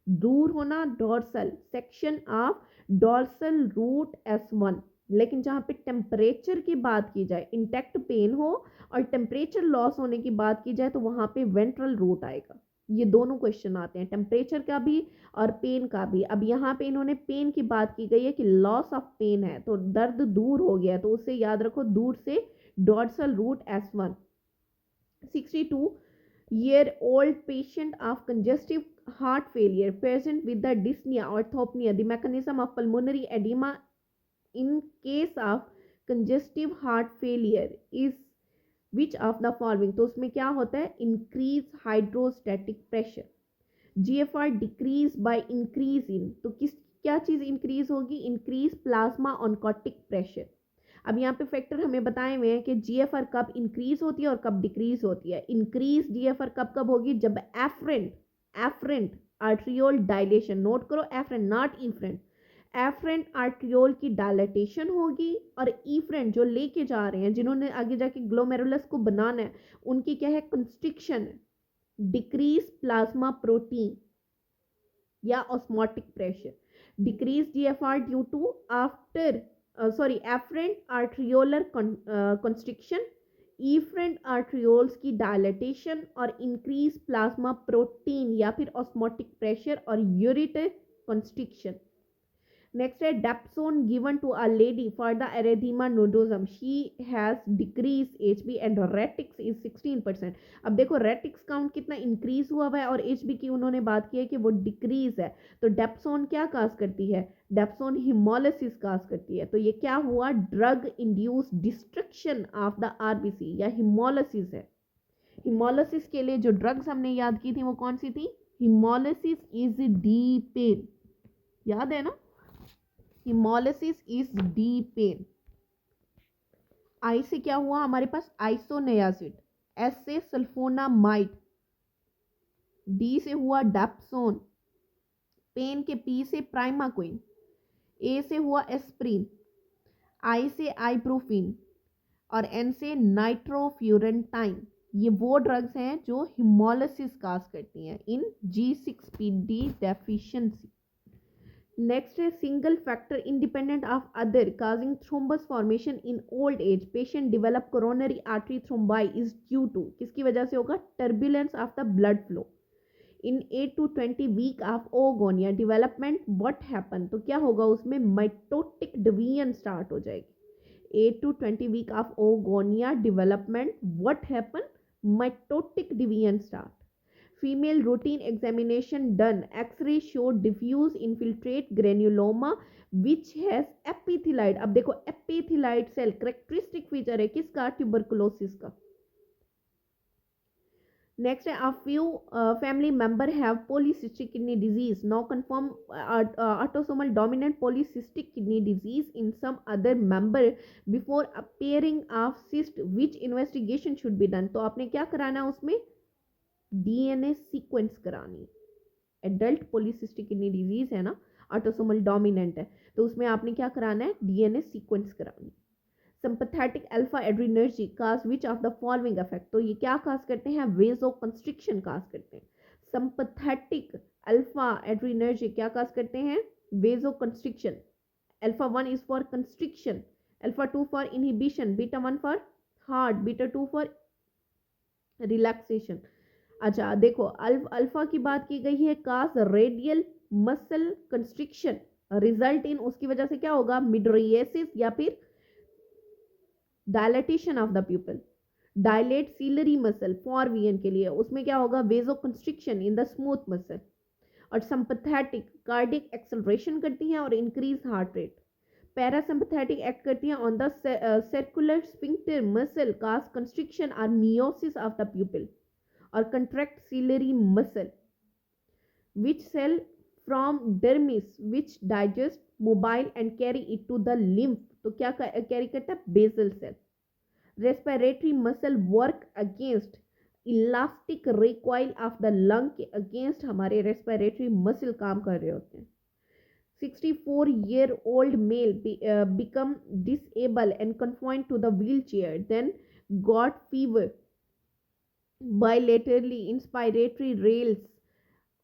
दूर होना dorsal section of dorsal root S1। लेकिन जहाँ पे टेम्परेचर की बात की जाए, इंटेक्ट पेन हो और टेम्परेचर लॉस होने की बात की जाए तो वहाँ पे वेंट्रल रूट आएगा। ये दोनों क्वेश्चन आते हैं, टेम्परेचर का भी और पेन का भी। अब यहाँ पे इन्होंने पेन की बात की गई है कि लॉस ऑफ पेन है, तो दर्द दूर हो गया, तो उससे याद रखो दूर से dorsal root S1। 62-year-old patient of congestive heart failure present with the dyspnea or orthopnea, the mechanism of pulmonary edema in case of congestive heart failure is which of the following। तो उसमें क्या होता है, increase hydrostatic pressure. GFR decrease by increase in, तो किस क्या चीज increase होगी, इंक्रीज प्लाज्मा ऑनकोटिक प्रेशर। अब यहाँ पे फैक्टर हमें बताए हुए हैं कि GFR कब इंक्रीज होती है और कब डिक्रीज होती है। इंक्रीज GFR कब कब होगी, जब एफरेंट आर्ट्रियोल डायलेशन, नोट करो efferent not afferent, efferent arteriole की डायलेटेशन होगी और इफरेंट जो लेके जा रहे हैं, जिन्होंने आगे जाके ग्लोमेरुलस को बनाना है, उनकी क्या है, कंस्ट्रिक्शन है। डिक्रीज प्लाज्मा प्रोटीन या osmotic pressure. Decrease GFR due to afferent arteriolar constriction, efferent arterioles की डायलेटेशन और इंक्रीज प्लाज्मा प्रोटीन या फिर ऑस्मोटिक प्रेशर और यूरिटर कंस्ट्रिक्शन। Next है dapsone given to a lady for the erythema nodosum. She has decreased HB and retix is 16%. अब देखो रेटिक्स count कितना increase हुआ है और HB की उन्होंने बात की है कि वो डिक्रीज है। तो डेप्सोन क्या काज करती है, डेप्सोन हिमोलिसिस काज करती है। तो ये क्या हुआ, drug induce destruction of the RBC या हिमोलिसिस है। हिमोलिसिस के लिए जो ड्रग्स हमने याद की थी वो कौन सी थी, हिमोलिसिस इज डी पेन, याद है ना, हिमोलिसिस इज डी पेन। आई से क्या हुआ हमारे पास, आइसोनियासिड। एस से सल्फोनामाइड। डी से हुआ डेप्सोन। पेन के पी से प्राइमाक्विन। ए से हुआ एस्प्रिन। आई से आइब्रोफिन और एन से नाइट्रोफ्यूरेंटाइन। ये वो ड्रग्स हैं जो हिमोलिसिस काज करती हैं इन G6PD डेफिशिएंसी। नेक्स्ट है single factor independent of other causing thrombus formation in old age, patient develop coronary artery thrombi is due to, किसकी वजह से होगा, turbulence of the blood flow. In 8 to 20 week of oogonia development what happen, तो क्या होगा उसमें, mitotic division start हो जाएगी। 8 to 20 week of oogonia development what happen, mitotic division start. Female routine examination done, X-ray showed diffuse infiltrate granuloma which has epithelioid। अब देखो epithelioid cell characteristic feature है किसका, ट्यूबरकुलोसिस का। नेक्स्ट है a few family member have polycystic kidney disease, now confirm autosomal dominant polycystic kidney disease in some other member before appearing of cyst, which investigation should be done। तो आपने क्या कराना है उसमें, DNA सीक्वेंस करानी। Adult polycystic kidney disease है ना, autosomal dominant है, तो उसमें आपने क्या कराना है, DNA सीक्वेंस करानी। Sympathetic alpha adrenergic cause which of the following effect, तो ये क्या काज करते हैं, वेजो कंस्ट्रिक्शन काज करते हैं। सिंपैथेटिक अल्फा एड्रिनर्जिक क्या काज करते हैं, vasoconstriction. Alpha 1 is for constriction, alpha 2 for inhibition, beta 1 for heart, beta 2 for relaxation. अच्छा देखो अल्फा की बात की गई है, cause radial muscle constriction, result in, उसकी वजह से क्या होगा, मिड्रिएसिस या फिर dilatation of the pupil. Dilate ciliary muscle for vision के लिए, उसमें क्या होगा, vasoconstriction in the smooth muscle. और सिंपैथेटिक कार्डियक एक्सेलरेशन करती हैं और increase heart rate. Parasympathetic act करती हैं on the circular sphincter muscle, cause constriction और मियोसिस ऑफ द प्यूपिल। और contract ciliary muscle which cell from dermis which digest mobile and carry it to the lymph, तो क्या carry करता है, basal cell. Respiratory muscle work against elastic recoil of the lung के against हमारे respiratory muscle काम कर रहे होते हैं। 64-year-old male become disabled and confined to the wheelchair, then got fever, bilaterally inspiratory rails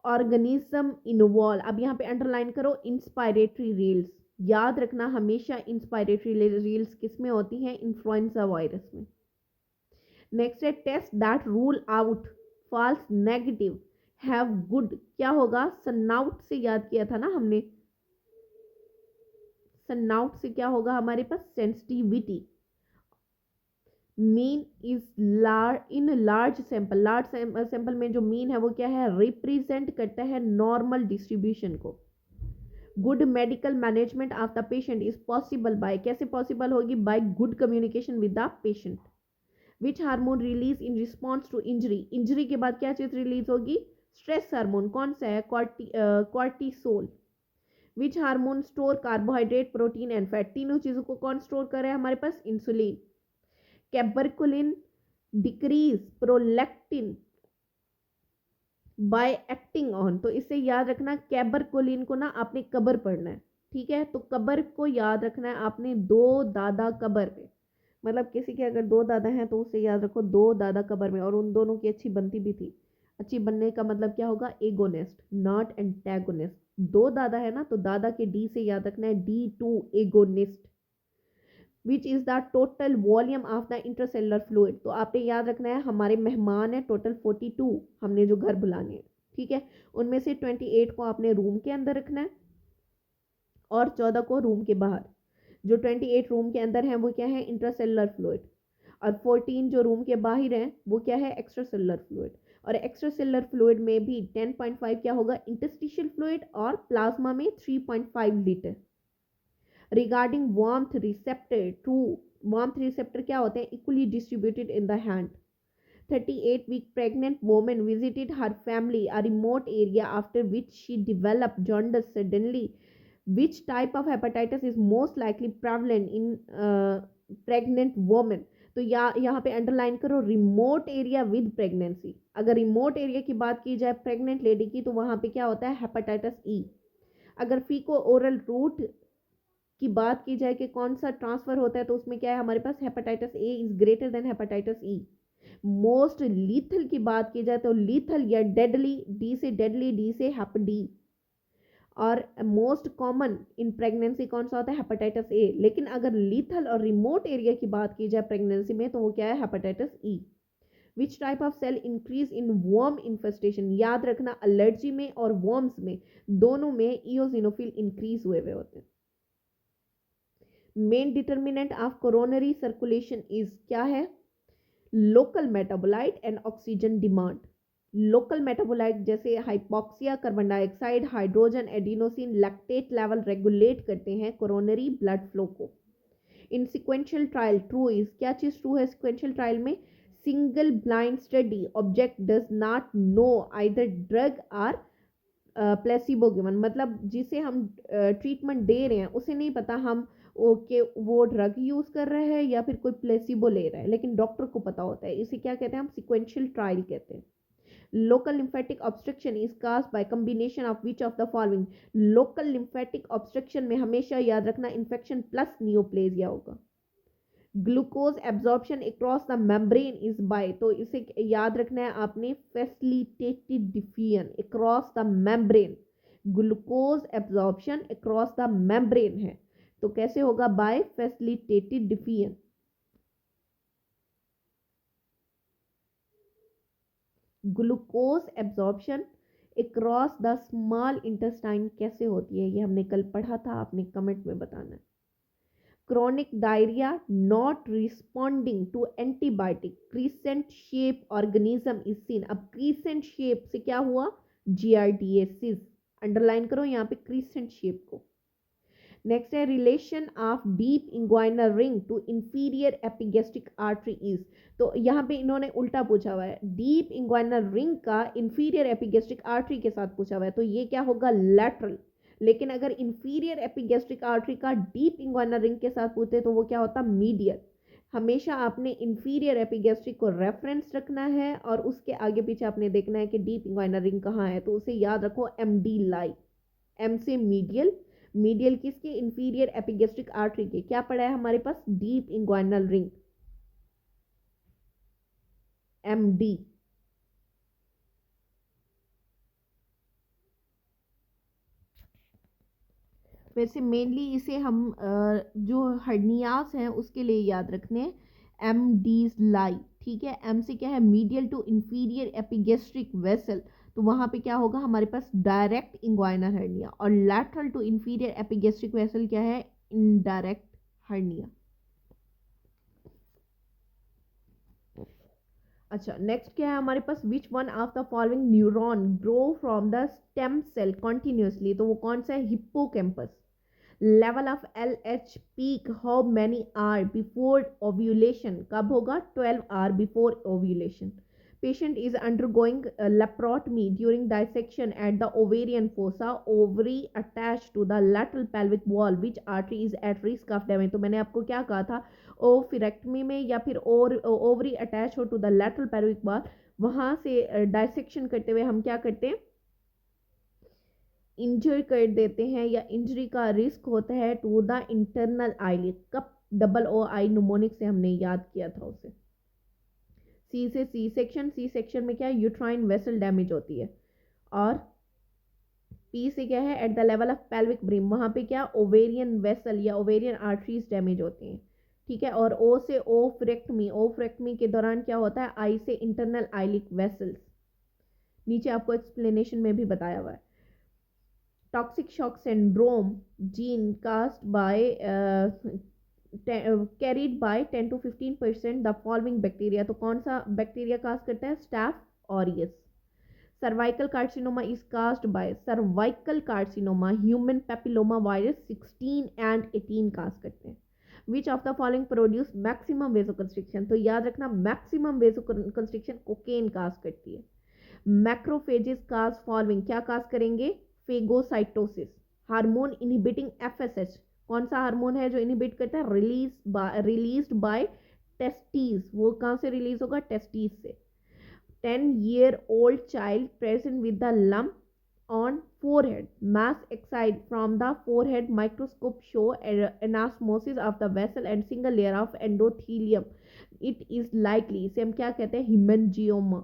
organism involve. अब यहाँ पे अंडरलाइन करो इंस्पायरेटरी रील्स, याद रखना हमेशा इंस्पायरेटरी रील्स किस में होती हैं, इन्फ्लुएंजा वायरस में। नेक्स्ट है test that rule out false negative have good, क्या होगा, सनाउट से याद किया था ना हमने, सनाउट से क्या होगा हमारे पास, sensitivity. Mean is in large sample, large sample में जो मीन है वो क्या है, रिप्रेजेंट करता है नॉर्मल डिस्ट्रीब्यूशन को। Good medical management of the patient is possible by, कैसे पॉसिबल होगी, by good communication with the patient. Which hormone release in response to injury, injury के बाद क्या चीज रिलीज होगी, स्ट्रेस हार्मोन, कौन सा है, cortisol. Which hormone store carbohydrate protein and fat, तीनों चीजों को कौन स्टोर कर रहा है हमारे पास, insulin. Cabergoline decrease prolactin by acting on, तो इससे याद रखना कैबरकुलिन को ना आपने कबर पढ़ना है, ठीक है, तो कबर को याद रखना है आपने, दो दादा कबर में, मतलब किसी के अगर दो दादा हैं तो उससे याद रखो दो दादा कबर में, और उन दोनों की अच्छी बनती भी थी। अच्छी बनने का मतलब क्या होगा, एगोनिस्ट नॉट एंटेगोनिस्ट। दो दादा है ना तो दादा के डी से याद रखना है D2 agonist. Which is the total volume of the intercellular fluid, तो आपने याद रखना है हमारे मेहमान है टोटल 42 हमने जो घर बुलाने हैं, ठीक है, उनमें से 28 को आपने रूम के अंदर रखना है और 14 को रूम के बाहर। जो 28 रूम के अंदर हैं वो क्या है, इंटरसेलुलर फ्लूइड, और 14 जो रूम के बाहर हैं वो क्या है, एक्स्ट्रा सेलुलर फ्लूइड। और एक्स्ट्रा सेलुलर फ्लूइड में भी 10.5 क्या होगा, इंटरस्टिशियल फ्लूइड, और प्लाज्मा में 3.5 litre. Regarding warmth receptor, true warmth receptor क्या होते हैं, equally distributed in the hand. 38-week pregnant woman visited her family a remote area after which she developed jaundice suddenly. Which type of hepatitis is most likely prevalent in pregnant woman, तो यहाँ पे underline करो remote area with pregnancy. अगर remote area की बात की जाए pregnant lady की तो वहाँ पे क्या होता है, हेपेटाइटिस ई। अगर फीको ओरल रूट की बात की जाए कि कौन सा ट्रांसफर होता है तो उसमें क्या है हमारे पास, hepatitis A is greater than hepatitis E. Most lethal की बात की जाए तो लीथल या डेडली, डी से डेडली, डी से हेप डी। और मोस्ट कॉमन इन प्रेगनेंसी कौन सा होता है, हेपेटाइटिस ए। लेकिन अगर लीथल और रिमोट एरिया की बात की जाए प्रेगनेंसी में तो वो क्या है, hepatitis E. Which type of cell increase in worm infestation, याद रखना एलर्जी में और वर्म्स में दोनों में इओसिनोफिल इंक्रीज हुए होते हैं। Main determinant of coronary circulation is क्या है, local metabolite and oxygen demand. Local metabolite जैसे hypoxia, carbon dioxide, hydrogen, adenosine, lactate level regulate करते हैं कोरोनरी ब्लड फ्लो को। In sequential trial true is, क्या चीज ट्रू है सिक्वेंशियल ट्रायल में, single blind study object does not know either drug और placebo given, मतलब जिसे हम ट्रीटमेंट दे रहे हैं उसे नहीं पता हम ओके वो ड्रग यूज कर रहा है या फिर कोई प्लेसिबो ले रहा है, लेकिन डॉक्टर को पता होता है। इसे क्या कहते हैं हम, सिक्वेंशियल ट्रायल कहते हैं। Local lymphatic obstruction is caused by combination of which of the following, local lymphatic obstruction में हमेशा याद रखना इन्फेक्शन प्लस नियोप्लेजिया होगा। Glucose absorption across the membrane is by, तो इसे याद रखना है आपने, facilitated diffusion across the membrane. Glucose absorption across the membrane है, तो कैसे होगा, by facilitated diffusion. Glucose absorption across the small intestine कैसे होती है, ये हमने कल पढ़ा था, आपने कमेंट में बताना है। chronic diarrhea not responding to antibiotic, crescent shape organism is seen। अब crescent shape से क्या हुआ, giardiasis, अंडरलाइन करो यहाँ पे crescent shape को। नेक्स्ट है relation of deep inguinal ring to inferior epigastric artery is, तो यहाँ पे इन्होंने उल्टा पूछा हुआ है, डीप इंग्वाइनल रिंग का इंफीरियर एपिगेस्ट्रिक आर्टरी के साथ पूछा हुआ है, तो ये क्या होगा, लैटरल। लेकिन अगर इंफीरियर एपिगेस्ट्रिक आर्टरी का डीप इंग्वाइनल रिंग के साथ पूछते तो वो क्या होता, मीडियल। हमेशा आपने इंफीरियर एपिगेस्ट्रिक को रेफरेंस रखना है और उसके आगे पीछे आपने देखना है कि डीप इंग्वाइनल रिंग कहाँ है, तो उसे याद रखो एम डी लाई, एम से मीडियल, मीडियल किसके, इंफीरियर एपिगेस्ट्रिक आर्टरी के, क्या पड़ा है हमारे पास, deep inguinal ring, M D. वैसे मेनली इसे हम जो हर्नियास हैं उसके लिए याद रखने, एम डीज लाई, ठीक है। एम से क्या है, medial to inferior epigastric vessel, तो वहां पे क्या होगा हमारे पास, डायरेक्ट इंग्वाइनल हर्निया। और lateral to inferior epigastric vessel क्या है, इनडायरेक्ट हर्निया। अच्छा, नेक्स्ट क्या है हमारे पास, which one of the following neuron grow from the stem cell continuously, तो वो कौन सा है, hippocampus. Level of L H peak how many hour before ovulation, कब होगा, 12 hour before ovulation. patient is undergoing laparotomy during dissection at the ovarian fossa, ovary attached to the lateral pelvic wall, which artery is at risk of damage, तो मैंने आपको क्या कहा था, ओफिरेक्टमी में या फिर ओवरी अटैच हो to the lateral pelvic wall, वहां से डायसेक्शन करते हुए हम क्या करते हैं, इंजर कर देते हैं, या इंजरी का रिस्क होता है to the internal eyelid, cup double O I mnemonic से हमने याद किया था उसे। सी से सी सेक्शन, सी सेक्शन में क्या है, यूट्राइन वेसल डैमेज होती है। और पी से क्या है, at the level of pelvic brim, वहां पे क्या, ओवेरियन वेसल या ओवेरियन आर्टरीज डैमेज होती हैं, ठीक है। और ओ से ओफ्रेक्टमी, ओफ्रेक्टमी के दौरान क्या होता है, आई से इंटरनल आइलिक वेसल्स, नीचे आपको एक्सप्लेनेशन में भी बताया हुआ है। Toxic shock syndrome gene caused by carried by 10 to 15% the following bacteria, तो कौन सा बैक्टीरिया कास्ट करता है, staph aureus. Cervical carcinoma is caused by, cervical carcinoma human papilloma virus 16 and 18 caused करते हैं। Which of the following produce maximum vasoconstriction, तो याद रखना मैक्सिमम वेसोकंस्ट्रिक्शन कोकेन कास्ट करती है। मैक्रोफेजेस कास्ट फॉलोइंग, क्या कास्ट करेंगे, फेगोसाइटोसिस। हार्मोन इनहिबिटिंग एफएसएच, कौन सा हार्मोन है जो इनहिबिट करता है, रिलीज्ड बाय टेस्टीज, वो कहाँ से रिलीज होगा, टेस्टीज से। 10-year-old child present with the lump on forehead, mass excised from the forehead, microscope show anastomosis of the vessel and single layer of endothelium, it is likely, इसे हम क्या कहते हैं, hemangioma।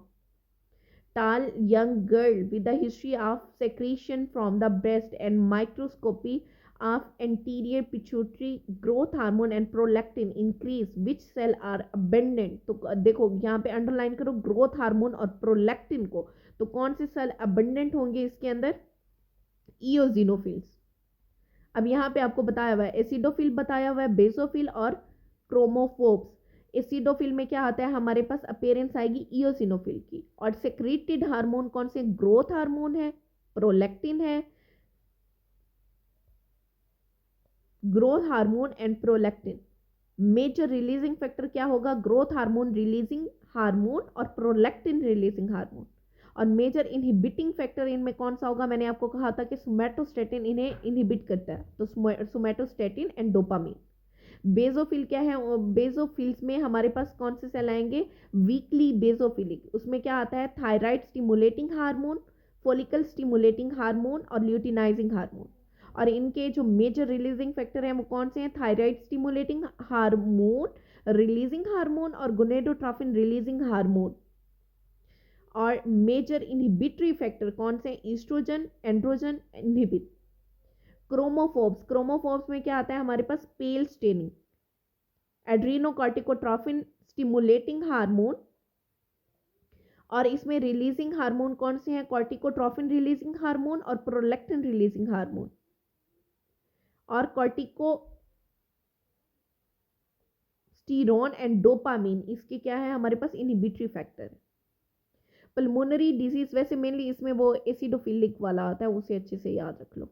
tall young girl with a history of secretion from the breast and microscopy of anterior pituitary, growth hormone and prolactin increase, which cell are abundant, तो देखो यहाँ पे underline करो ग्रोथ हार्मोन और प्रोलैक्टिन को, तो कौन से सेल अबंडेंट होंगे इसके अंदर, इओजिनोफिल्स। अब यहाँ पे आपको बताया हुआ है, एसिडोफिल बताया हुआ है, बेसोफिल और क्रोमोफोब्स। एसिडोफिल में क्या आता है हमारे पास, अपीयरेंस आएगी इओसिनोफिल की। और सेक्रेटेड हार्मोन कौन से, ग्रोथ हार्मोन है, प्रोलैक्टिन है, growth hormone and prolactin. Major releasing factor क्या होगा, ग्रोथ हार्मोन रिलीजिंग हार्मोन और प्रोलैक्टिन रिलीजिंग हार्मोन। और मेजर इनहिबिटिंग फैक्टर इनमें कौन सा होगा, मैंने आपको कहा था कि सोमैटोस्टेटिन इन्हें इनहिबिट करता है, तो सोमैटोस्टेटिन एंड डोपामीन। बेजोफिल क्या है, बेजोफिल्स में हमारे पास कौन से सेल आएंगे, वीकली बेजोफिलिक, उसमें क्या आता है, thyroid stimulating hormone, follicle stimulating hormone और ल्यूटिनाइजिंग हार्मोन। और इनके जो मेजर रिलीजिंग फैक्टर हैं वो कौन से हैं, thyroid stimulating hormone, releasing hormone और गोनेडोट्रोफिन रिलीजिंग हार्मोन। और मेजर इनहिबिटरी फैक्टर कौन से? Oestrogen, androgen, inhibit. Chromophobes, chromophobes में क्या आता है हमारे पास? Pale staining. Adrenocorticotrophin stimulating hormone, और इसमें रिलीजिंग हार्मोन कौन से हैं? कॉर्टिकोट्रोफिन रिलीजिंग हार्मोन और प्रोलैक्टिन रिलीजिंग हार्मोन। और कॉर्टिकोस्टेरोन एंड डोपामीन, इसके क्या है हमारे पास? Inhibitory factor. पल्मोनरी डिजीज, वैसे मेनली इसमें वो एसिडोफिलिक वाला आता है, उसे अच्छे से याद रख लो।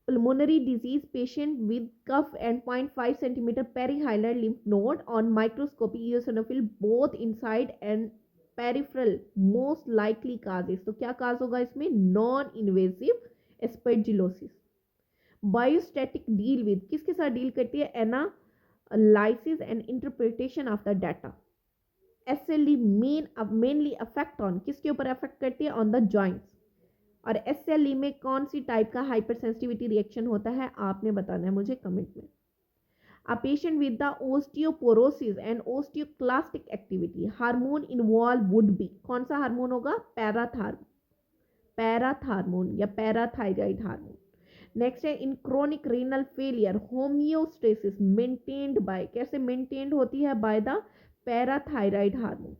pulmonary disease patient with cuff and 0.5 centimeter perihilar lymph node on microscopy eosinophil both inside and peripheral most likely causes। तो क्या काज होगा इसमें? Non invasive aspergillosis. Biostatic deal with, किसके साथ डील करती है? Analysis and interpretation of the data. SLE mainly affect on, किसके ऊपर अफेक्ट करती है? On the joints. और एसएलई में कौन सी टाइप का हाइपर सेंसिटिविटी रिएक्शन होता है? आपने बताना है मुझे कमेंट में। A patient with the osteoporosis and osteoclastic activity hormone involve would be, कौन सा हार्मोन होगा? पैराथार्मोन या पैराथायराइड हार्मोन। नेक्स्ट है in chronic renal failure homeostasis maintained by, कैसे मेंटेन्ड होती है? By the parathyroid hormone.